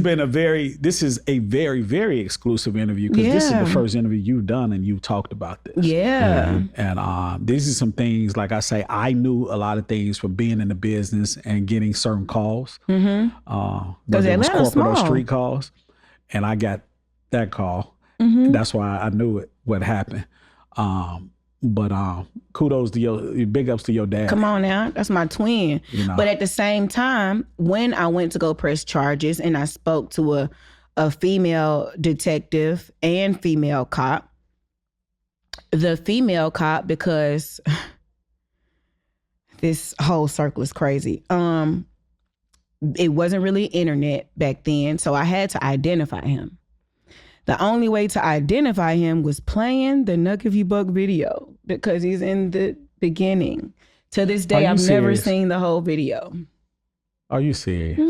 a very, very exclusive interview because this is Yeah. the first interview you've done and you've talked about this. Yeah. And these are some things, like I say, I knew a lot of things from being in the business and getting certain calls. Whether it was Atlanta's corporate or small. street calls. And I got that call. That's why I knew what happened. But kudos to big ups to your dad. Come on now. That's my twin. You know. But at the same time, when I went to go press charges and I spoke to a female detective and female cop, the female cop, because this whole circle is crazy. It wasn't really internet back then, so I had to identify him. The only way to identify him was playing the Knuck If You Buck video because he's in the beginning. To this day, Are you I've never serious? seen the whole video. Are you serious?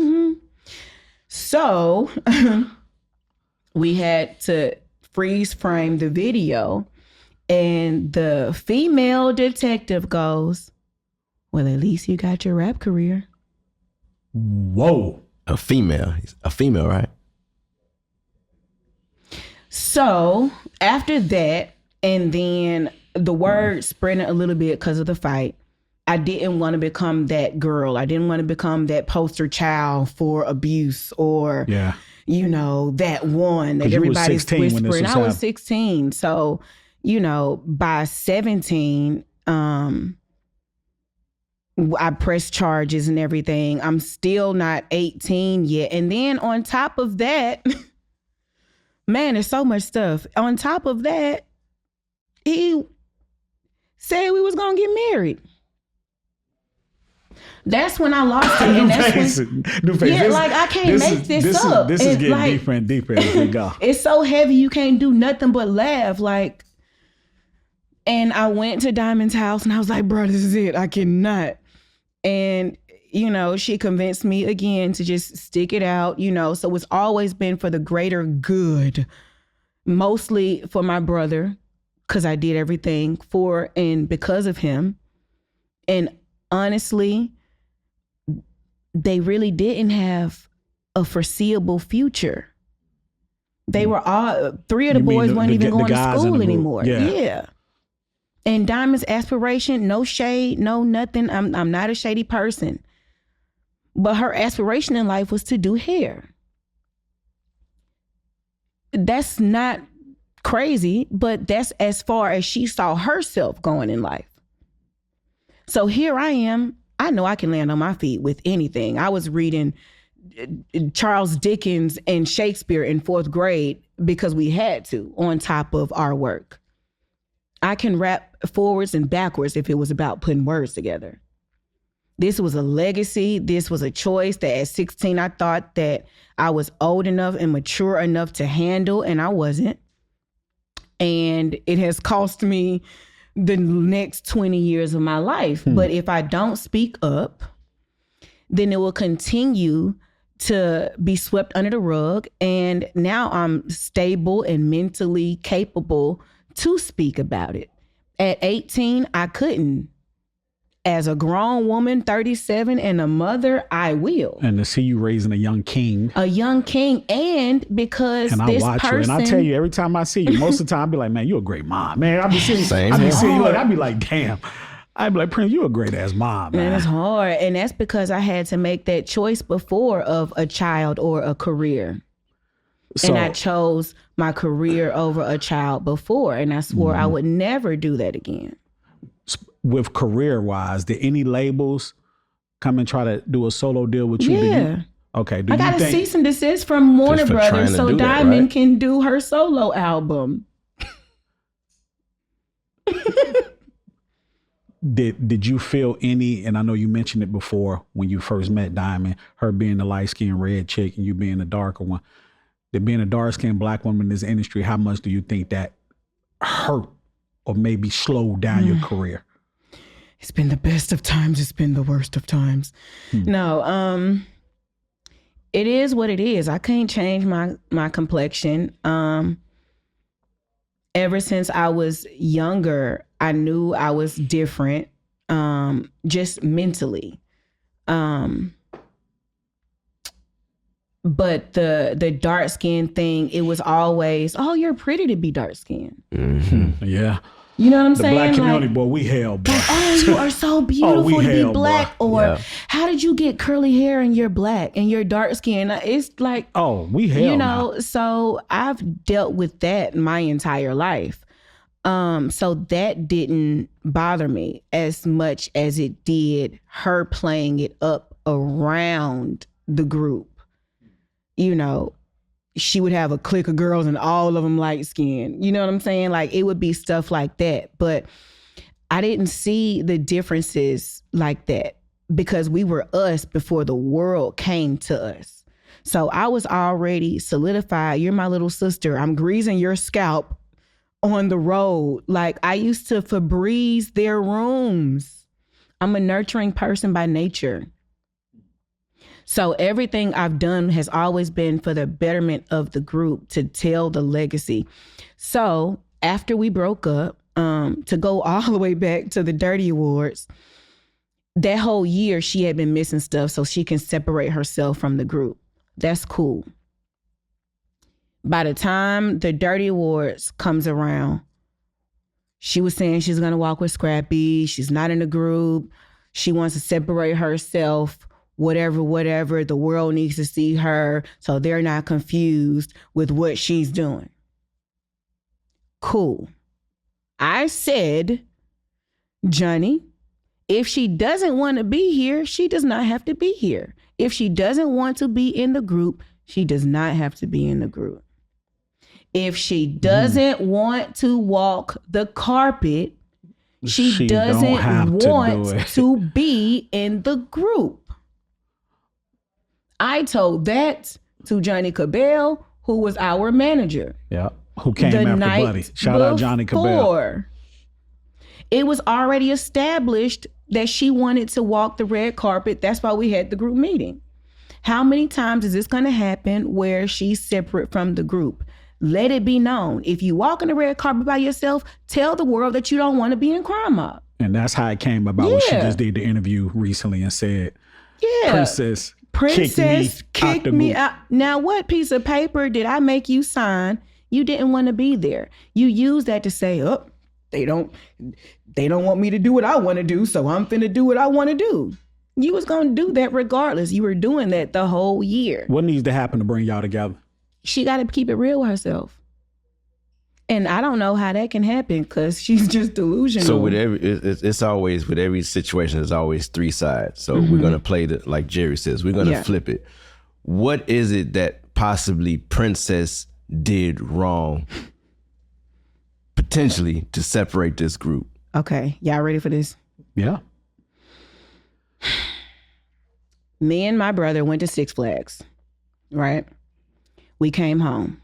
So we had to freeze frame the video, and the female detective goes, well, at least you got your rap career. Whoa. A female, right? So after that, and then the word spread a little bit because of the fight, I didn't want to become that girl. I didn't want to become that poster child for abuse or, you know, that one that 'Cause you was everybody's 16 when this whispering. was I was happening. 16. So, you know, by 17, I pressed charges and everything. I'm still not 18 yet. And then on top of that, man, there's so much stuff. On top of that, he said we was gonna get married. That's when I lost it. And that's when, New face. yeah, like I can't make this up. This is And, getting like, deeper and deeper as we go. it's so heavy you can't do nothing but laugh. Like, and I went to Diamond's house and I was like, bro, this is it. I cannot. And, you know, she convinced me again to just stick it out, you know. So it's always been for the greater good, mostly for my brother, because I did everything for and because of him. And honestly, they really didn't have a foreseeable future. They were all, three of the You mean boys weren't even going to guys in the school group? anymore. Yeah. Yeah. And Diamond's aspiration, no shade, no nothing. I'm not a shady person. But her aspiration in life was to do hair. That's not crazy, but that's as far as she saw herself going in life. So here I am. I know I can land on my feet with anything. I was reading Charles Dickens and Shakespeare in 4th grade because we had to, on top of our work. I can rap forwards and backwards if it was about putting words together. This was a legacy. This was a choice that at 16, I thought that I was old enough and mature enough to handle, and I wasn't. And it has cost me the next 20 years of my life. But if I don't speak up then it will continue to be swept under the rug. And now I'm stable and mentally capable to speak about it. At 18, I couldn't. As a grown woman, 37, and a mother, I will. And to see you raising a young king. A young king. And because and this I watch person... you, and I tell you, every time I see you, most of the time, I be like, man, you're a great mom. Man, I be seeing you, look, I be like, damn. I be like, Prince, you're a great ass mom, man. And it's hard. And that's because I had to make that choice before of a child or a career. So, and I chose my career over a child before. And I swore I would never do that again. With career-wise, did any labels come and try to do a solo deal with you? Yeah. Okay. I got a cease and desist from Warner Brothers so Diamond can do her solo album. Did you feel any, and I know you mentioned it before when you first met Diamond, her being the light-skinned red chick and you being the darker one, that being a dark-skinned black woman in this industry, how much do you think that hurt or maybe slowed down your career? It's been the best of times. It's been the worst of times. No, it is what it is. I can't change my complexion. Ever since I was younger, I knew I was different, just mentally. But the dark skin thing, it was always, oh, you're pretty to be dark skinned. Yeah. You know what I'm saying? The black community, boy, we hell, bro. Oh, you are so beautiful to be black. Boy. Or how did you get curly hair and you're black and you're dark skinned? It's like, oh, we hell. You know, so I've dealt with that my entire life. So that didn't bother me as much as it did her playing it up around the group. You know, she would have a clique of girls and all of them light skinned. You know what I'm saying? Like it would be stuff like that. But I didn't see the differences like that because we were us before the world came to us. So I was already solidified. You're my little sister. I'm greasing your scalp on the road. Like I used to Febreze their rooms. I'm a nurturing person by nature. So everything I've done has always been for the betterment of the group, to tell the legacy. So after we broke up, to go all the way back to the Dirty Awards, that whole year she had been missing stuff so she can separate herself from the group. That's cool. By the time the Dirty Awards comes around, she was saying she's going to walk with Scrappy. She's not in the group. She wants to separate herself. Whatever, the world needs to see her so they're not confused with what she's doing. Cool. I said, Johnny, if she doesn't want to be here, she does not have to be here. If she doesn't want to be in the group, she does not have to be in the group. If she doesn't want to walk the carpet, she doesn't want to be in the group. I told that to Johnny Cabell, who was our manager. Yeah, who came after Buddy. Shout out Johnny Cabell. It was already established that she wanted to walk the red carpet. That's why we had the group meeting. How many times is this going to happen where she's separate from the group? Let it be known. If you walk on the red carpet by yourself, tell the world that you don't want to be in Crime Mob. And that's how it came about. When she just did the interview recently and said, Princess kicked me out. Now, what piece of paper did I make you sign? You didn't want to be there. You use that to say, oh, they don't want me to do what I want to do, so I'm finna do what I want to do. You was going to do that regardless. You were doing that the whole year. What needs to happen to bring y'all together? She got to keep it real with herself. And I don't know how that can happen because she's just delusional. So with it's always, with every situation, there's always three sides. So we're going to play the, like Jerry says, we're going to flip it. What is it that possibly Princess did wrong, potentially, to separate this group? Okay. Y'all ready for this? Yeah. Me and my brother went to Six Flags, right? We came home.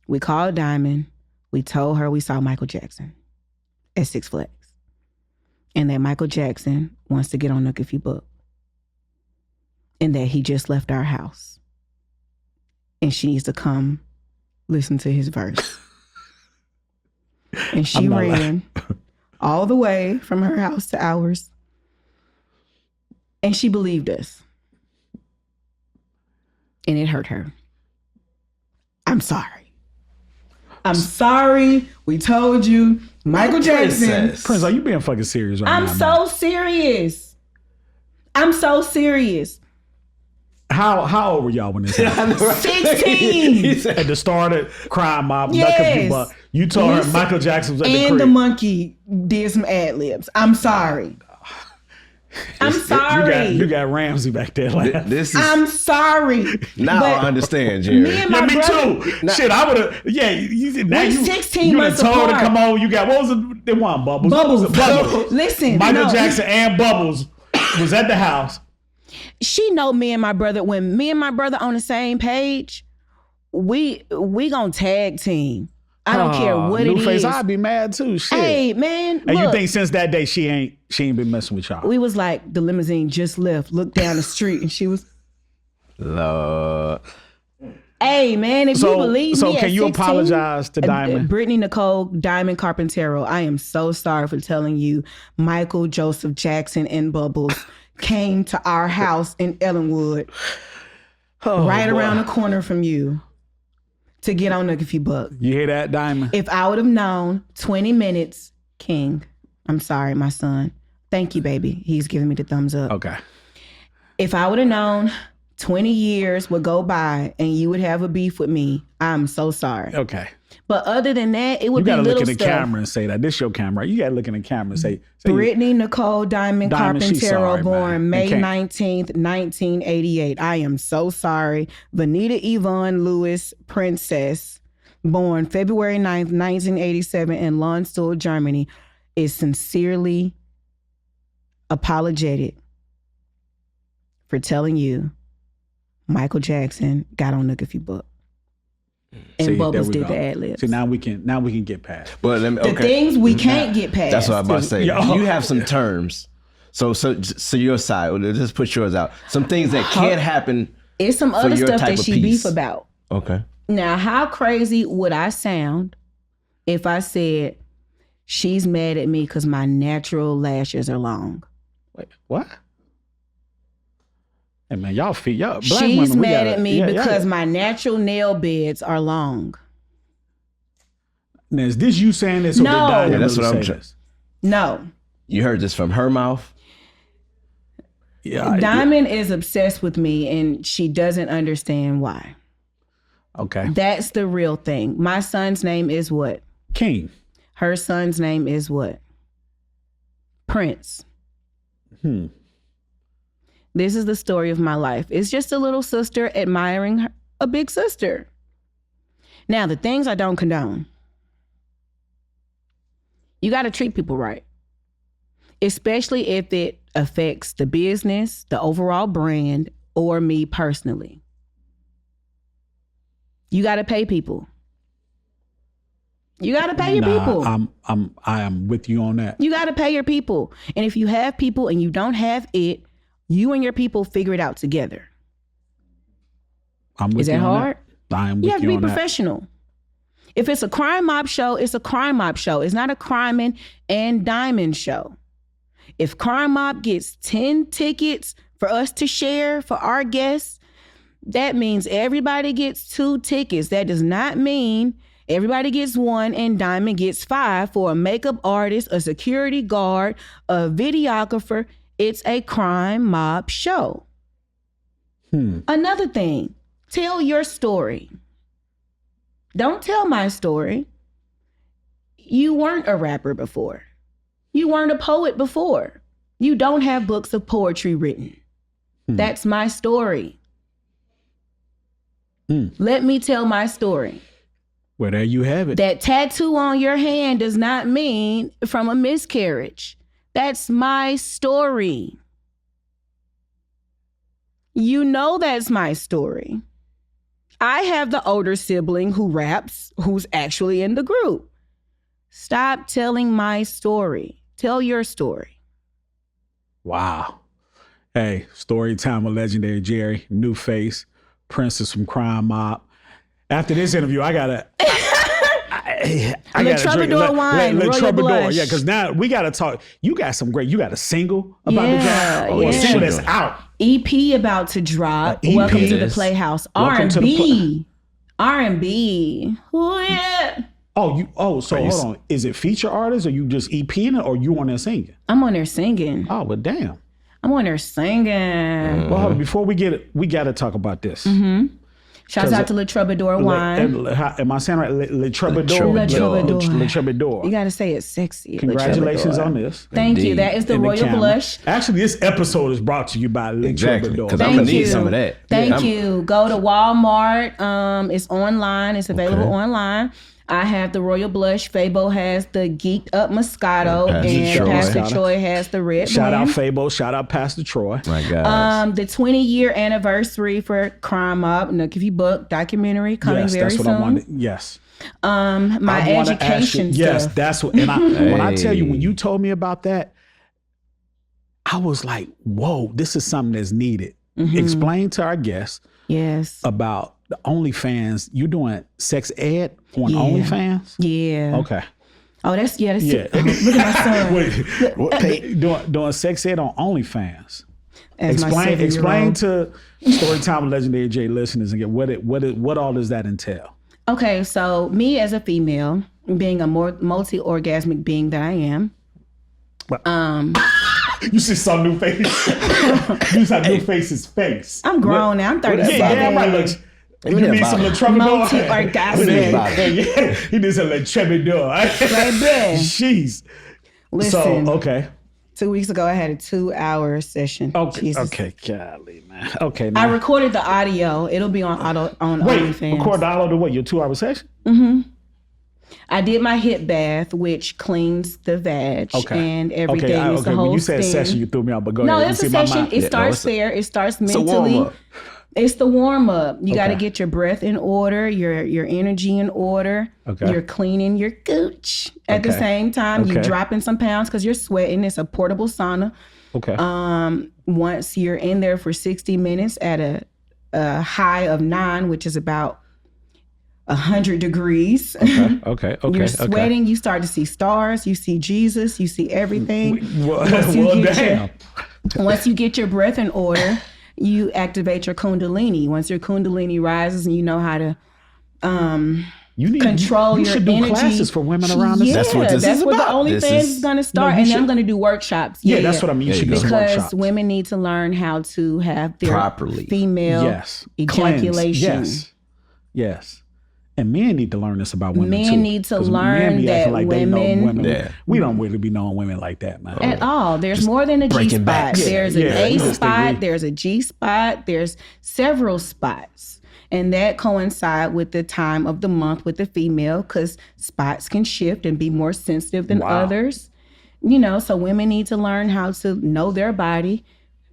We called Diamond. We told her we saw Michael Jackson at Six Flags and that Michael Jackson wants to get on Knuck if you book. and that he just left our house. And she needs to come listen to his verse. And she ran all the way from her house to ours. And she believed us. And it hurt her. I'm sorry. I'm sorry. We told you. Michael Jackson. Prince, are you being fucking serious right now? I'm so serious. I'm so serious. How old were y'all when this happened? 16. At the start of Crime Mob, Yes. Knuck, you told her Michael Jackson was at the crib. And the monkey did some ad-libs. I'm sorry. I'm sorry. You got Ramsey back there laughing. This is I'm sorry. now But I understand, Jerry. me and my Me brother, too. Shit, I would have. Yeah, now We're you 16 you done months told her apart. come on. You got what was it? They want Bubbles. Bubbles. Listen, Michael no. Jackson and Bubbles was at the house. She know me and my brother. When me and my brother on the same page, we gonna tag team. I don't care what it Newface, is. I'd be mad too. Shit. Hey man, And you look, think since that day she ain't been messing with y'all? we was like the limousine just left. Looked down the street and she was. Lord. Hey man, if you believe me, so at can you 16, apologize to Diamond? Brittany Nicole Diamond Carpentero, I am so sorry for telling you Michael Joseph Jackson and Bubbles came to our house in Ellenwood, right around the corner from you, to get on Knuck if you buck. You hear that, Diamond? If I would have known 20 minutes, King, I'm sorry, my son. Thank you, baby. He's giving me the thumbs up. Okay. If I would have known 20 years would go by and you would have a beef with me, I'm so sorry. Okay. But other than that, it would You be gotta little look in the stuff. camera and say that. This your camera. You gotta look in the camera and say Brittany Nicole Diamond She's Carpentero, sorry, born man. May Okay. 19th, 1988. I am so sorry. Vanita Yvonne Lewis Princess, born February 9th, 1987 in Landstuhl, Germany, is sincerely apologetic for telling you Michael Jackson got on Knuck if you buck. And See, Bubbles there we did go. the ad-libs. See, now we can get past. But let me, The okay. things we can't get past. That's what I'm about to say. Yo. You have some terms. So your side, let's put yours out. Some things that can't happen. It's some for other your stuff type that of she piece. beef about. Okay. Now, how crazy would I sound if I said she's mad at me because my natural lashes are long? Wait, what? Hey man, y'all black She's women, we mad gotta- at me yeah, because yeah. my natural nail beds are long. Now, is this you saying this or No. did Diamond Yeah, that's really what I'm say trying- this? No. You heard this from her mouth? Yeah. Diamond is obsessed with me and she doesn't understand why. Okay. That's the real thing. My son's name is what? King. Her son's name is what? Prince. This is the story of my life. It's just a little sister admiring a big sister. Now, the things I don't condone. You got to treat people right, especially if it affects the business, the overall brand, or me personally. You got to pay people. You got to pay your people. I am with you on that. You got to pay your people. And if you have people and you don't have it, you and your people figure it out together. I'm with Is that you on hard? That. I am with You have to be on that. professional. If it's a crime mob show, it's a crime mob show. It's not a crime and diamond show. If crime mob gets 10 tickets for us to share for our guests, that means everybody gets 2 tickets. That does not mean everybody gets 1 and diamond gets 5 for a makeup artist, a security guard, a videographer. It's a crime mob show. Another thing, tell your story. Don't tell my story. You weren't a rapper before. You weren't a poet before. You don't have books of poetry written. That's my story. Let me tell my story. Well, there you have it. That tattoo on your hand does not mean from a miscarriage. That's my story. You know that's my story. I have the older sibling who raps, who's actually in the group. Stop telling my story. Tell your story. Wow. Hey, Storytime with legendary Jerry, new face, Princess from Crime Mob. After this interview, I gotta. I gotta Troubadour drink wine, Royal Troubadour. Blush. Yeah, because now we gotta talk. You got a single about to drop? Yeah. A single that's out. EP about to drop. EP. Welcome to the Playhouse. Welcome to the R&B. Oh yeah. So hold on. Is it feature artists or you just EPing it or you on there singing? I'm on there singing. Oh, well, damn. I'm on there singing. Well, hold on, before we get it, we got to talk about this. Shouts out to Le Troubadour wine. Am I saying right? Le Troubadour. Le Troubadour. Le Troubadour. You got to say it sexy. Congratulations on this. Thank you. That is the In Royal camera. Blush. Actually, this episode is brought to you by Le Troubadour. Because I'm going to need some of that. Thank you. Go to Walmart. It's online. It's available online. I have the Royal Blush. Fabo has the Geeked Up Moscato. And Pastor Troy has the Red Shout out Blend. Fabo. Shout out Pastor Troy. My God. The 20-year anniversary for Crime Mob. Knuck If You Book documentary coming very soon. I wanted. Yes. My I wanna ask you- education stuff. Yes, that's what. And when I tell you, when you told me about that, I was like, "Whoa, this is something that's needed." Explain to our guests Yes. about the OnlyFans. You're doing sex ed on OnlyFans? Yeah. Okay. Oh, that's Yeah. look at my son. Doing sex ed on OnlyFans. As my Explain 7-year-old. to Storytime with Legendary J listeners again what all does that entail? Okay, so me as a female, being a more multi-orgasmic being that I am, You see some new face. You saw new face's face. I'm grown now. I'm 37. Yeah, right. Look, you need some Le Troubadour. Multi-orgasmic. Yeah, he needs a Le Troubadour. Right there. Jeez. Listen, So, okay. 2 weeks ago, I had a 2-hour session. Okay. Jesus. Okay. Golly, man. Okay. I Now. recorded the audio. It'll be on OnlyFans. Record the audio to what? Your 2-hour session? I did my hip bath, which cleans the vag and everything. It's the whole When you said thing. session, you threw me out. But go No, ahead. it's You a see my session. mind. It starts there. It starts mentally. warm-up. It's the warm up. You got to Okay. get your breath in order, your energy in order. Okay. You're cleaning your gooch at the Okay. same time. You're Okay. dropping some pounds because you're sweating. It's a portable sauna. Okay. Once you're in there for 60 minutes at a high of 9, which is about 100 degrees. Okay. You're sweating. You start to see stars. You see Jesus. You see everything. Well, damn. Once you get your breath in order, you activate your Kundalini. Once your Kundalini rises and you know how to control you your should do energy. classes for women around this. Yeah, That's what this is where the about. OnlyFans This is going to start. you And then should- I'm going to do workshops. Yeah, that's what I mean. You There should you do go. some Because workshops. women need to learn how to have their Properly. female Yes. ejaculation. Cleanse. Yes. And men need to learn this about women Men too. need to 'Cause learn men be acting that they know women- Yeah. We don't really be knowing women like that, man. At all. There's more than a G breaking spot. backs. There's Yeah, an we A just spot. agree. There's a G spot. There's several spots. And that coincide with the time of the month with the female because spots can shift and be more sensitive than others. You know, so women need to learn how to know their body,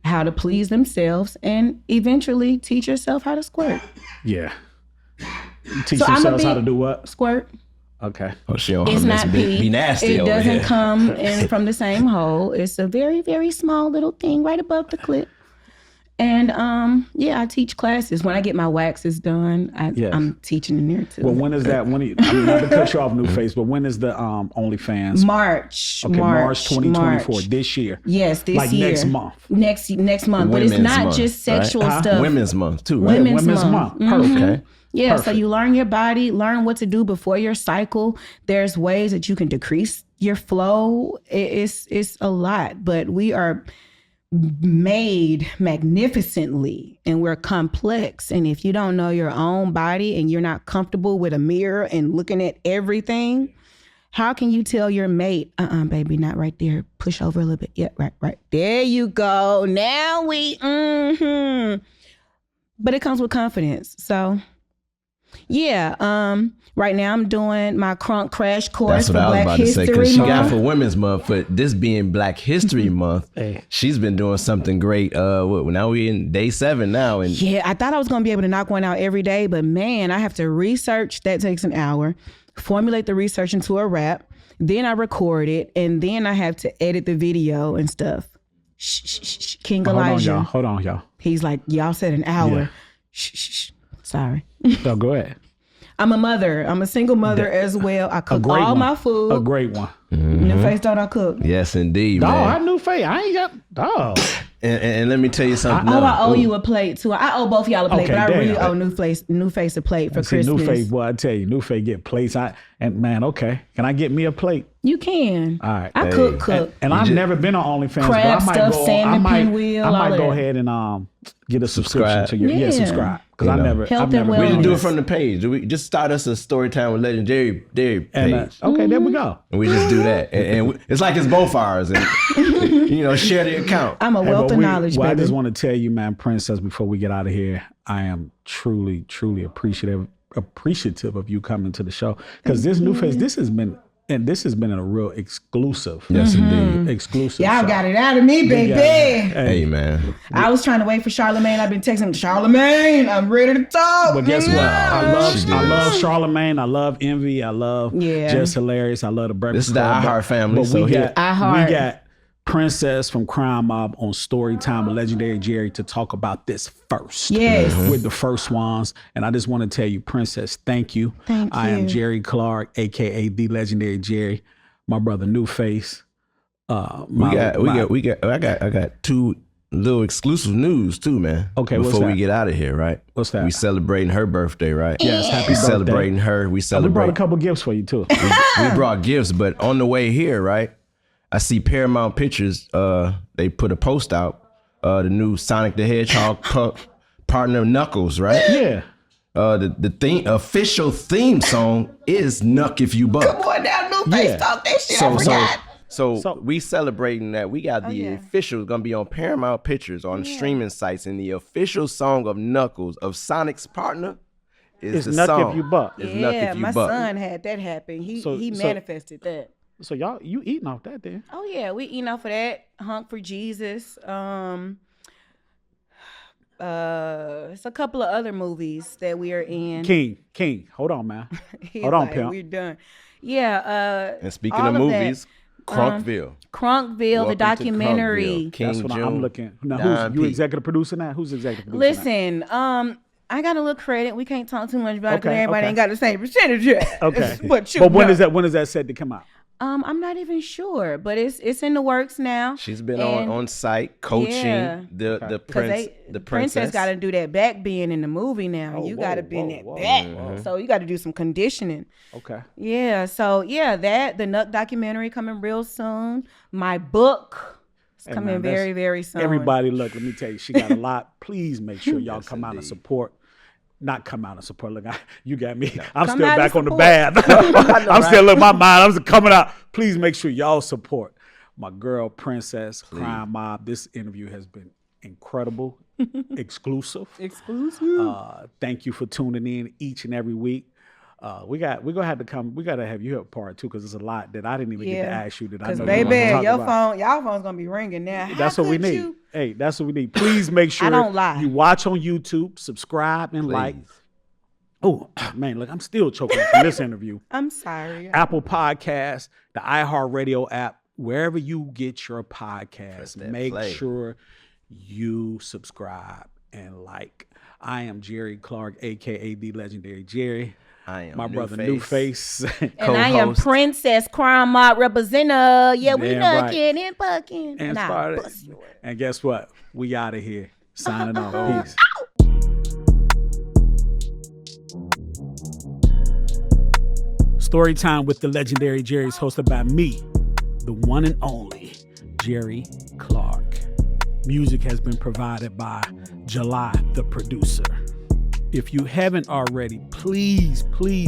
how to please themselves, and eventually teach yourself how to squirt. Yeah. Teach So I'm a yourselves how big- to do what? Squirt. Okay. Oh, she don't It's miss not be pee. nasty It over doesn't here. come in from the same hole. It's a very, very small little thing right above the clit. And I teach classes. When I get my waxes done, I'm teaching in there too. Well, when is that? Not to cut you off, new face, but when is the OnlyFans? March. Okay, March 2024, this year. Yes, this Like year. next month. Next month. But it's Women's not month, just right? sexual stuff. Women's month too, right? Women's Women's month. month. Perfect. Okay. Yeah, so Perfect. you learn your body, learn what to do before your cycle. There's ways that you can decrease your flow. It's a lot, but we are made magnificently and we're complex. And if you don't know your own body and you're not comfortable with a mirror and looking at everything, how can you tell your mate, baby, not right there. Push over a little bit. Yeah, right. There you go. Now we, But it comes with confidence. So yeah, right now I'm doing my crunk crash course That's for what I was Black about to say. History Because she got Month. for Women's Month, but this being Black History Month, she's been doing something great. Now we in day 7 now, and Yeah, I thought I was going to be able to knock one out every day, but man, I have to research. That takes an hour. Formulate the research into a rap. Then I record it, and then I have to edit the video and stuff. shh, King Hold on, Elijah. y'all. Hold on, y'all. He's like, y'all said an hour. Yeah. Shh. Sorry. So go ahead. I'm a mother. I'm a single mother as well. I cook all one. my food. A great one. New face don't I cook? Yes, indeed, Dog, man. I knew Faye. I ain't got dog. And let me tell you something. I owe you a plate too. I owe both y'all a plate, Okay, but I really damn. owe New Face a plate for See, Christmas. New Faye, boy, I tell you, New Faye get plates. Okay. Can I get me a plate? You can. All right. I cook. And I've never been on OnlyFans, Crab but I might stuff, go. salmon, I might pinwheel, all go that. ahead and get a subscription Subscribe. to your Yeah. subscribe because You know. I've Health never and We wellness. just do it from the page. We just start us a Storytime with Legendary page. And, okay, there we go. And we just do that. And it's like it's both ours. And, share the account. I'm a wealth of knowledge, I baby. just want to tell you, man, Princess, before we get out of here, I am truly, truly appreciative of you coming to the show because this New Face, this has been a real exclusive. Yes, indeed. Exclusive. Y'all show. got it out of me, baby. Hey, man. I was trying to wait for Charlamagne. I've been texting Charlamagne. I'm ready to talk. But guess what? I love did. Charlamagne. I love Envy. I love Just Hilarious. I love the Breakfast This is the Club. iHeart family. But So we here, got Princess from Crime Mob on Storytime with Legendary Jerry to talk about this first. Yes. With the first ones. And I just want to tell you, Princess, thank you. Thank I am you. Jerry Clark, aka the Legendary Jerry. My brother New Face. I got two little exclusive news too, man. Okay, what's before we that? get out of here, right? What's that? We celebrating her birthday, right? Yes, happy We birthday. celebrating her. We We brought a celebrate. couple gifts for you too. We brought gifts, but on the way here, right? I see Paramount Pictures. They put a post out. The new Sonic the Hedgehog partner Knuckles, right? Yeah. The official theme song is "Knuck If You Buck." Come on now, New Face, Yeah. talk that shit. I forgot. So we celebrating that. We got the yeah. official gonna be on Paramount Pictures on streaming sites, and the official song of Knuckles of Sonic's partner is It's the Knuck song. If You Buck. It's Knuck Yeah, If You my Buck. son had that happen. He So- manifested that. So y'all, you eating off that then? Oh yeah, we eating off of that. Hunk for Jesus. It's a couple of other movies that we are in. King. Hold on, man. He's Hold on, like, pimp. we're done. Yeah. And speaking all of that. movies, Crunkville. Crunkville, the Welcome to documentary. Crunkville. King That's what I'm June, looking. Now, Don who's you P. executive producing that? Who's executive producing that? Listen, I got a little credit. We can't talk too much about it because Okay, everybody okay. ain't got the same percentage yet. Okay. But when is that set to come out? I'm not even sure, but it's in the works now. She's been And- on site coaching Yeah. the Cause the princess got to do that back being in the movie now. Oh, You whoa, got to bend that whoa, back, whoa. so you got to do some conditioning. Okay. Yeah, so yeah, the Knuck documentary coming real soon. My book is coming man, that's- very, very soon. Everybody, look. Let me tell you, she got a lot. Please make sure y'all Yes, come out and indeed. support. Not come out and support. Look, you got me. I'm Come still out and back on the support. bad. I'm still in my mind. I'm coming out. Please make sure y'all support my girl, Princess, Crime Mob. This interview has been incredible, exclusive. Thank you for tuning in each and every week. We're gonna have to come. We gotta have you here part two because there's a lot that I didn't even get to ask you that I Because know you wanna baby, talk y'all about. phone's gonna be ringing now. That's what we need. Hey, that's what we need. Please make sure don't lie. you watch on YouTube, subscribe, and like. Oh man, look, I'm still choking from this interview. I'm sorry. Apple Podcasts, the iHeartRadio app, wherever you get your podcasts, that make play. sure you subscribe and like. I am Jerry Clark, aka the Legendary Jerry. I am My New brother Face. New Face. And I am co-host. Princess Crime Mob representative. Yeah, we Damn right. knucking and bucking. and I started. bust your ass. And guess what? We out of here. Signing off. Peace. Storytime with the Legendary Jerry is hosted by me, the one and only Jerry Clark. Music has been provided by July, the producer. If you haven't already, please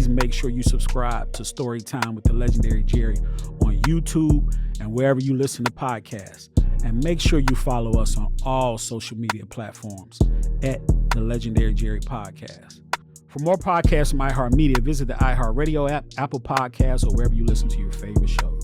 make sure you subscribe to Storytime with the Legendary Jerry on YouTube and wherever you listen to podcasts. And make sure you follow us on all social media platforms at the Legendary Jerry Podcast. For more podcasts from iHeartMedia, visit the iHeartRadio app, Apple Podcasts, or wherever you listen to your favorite shows.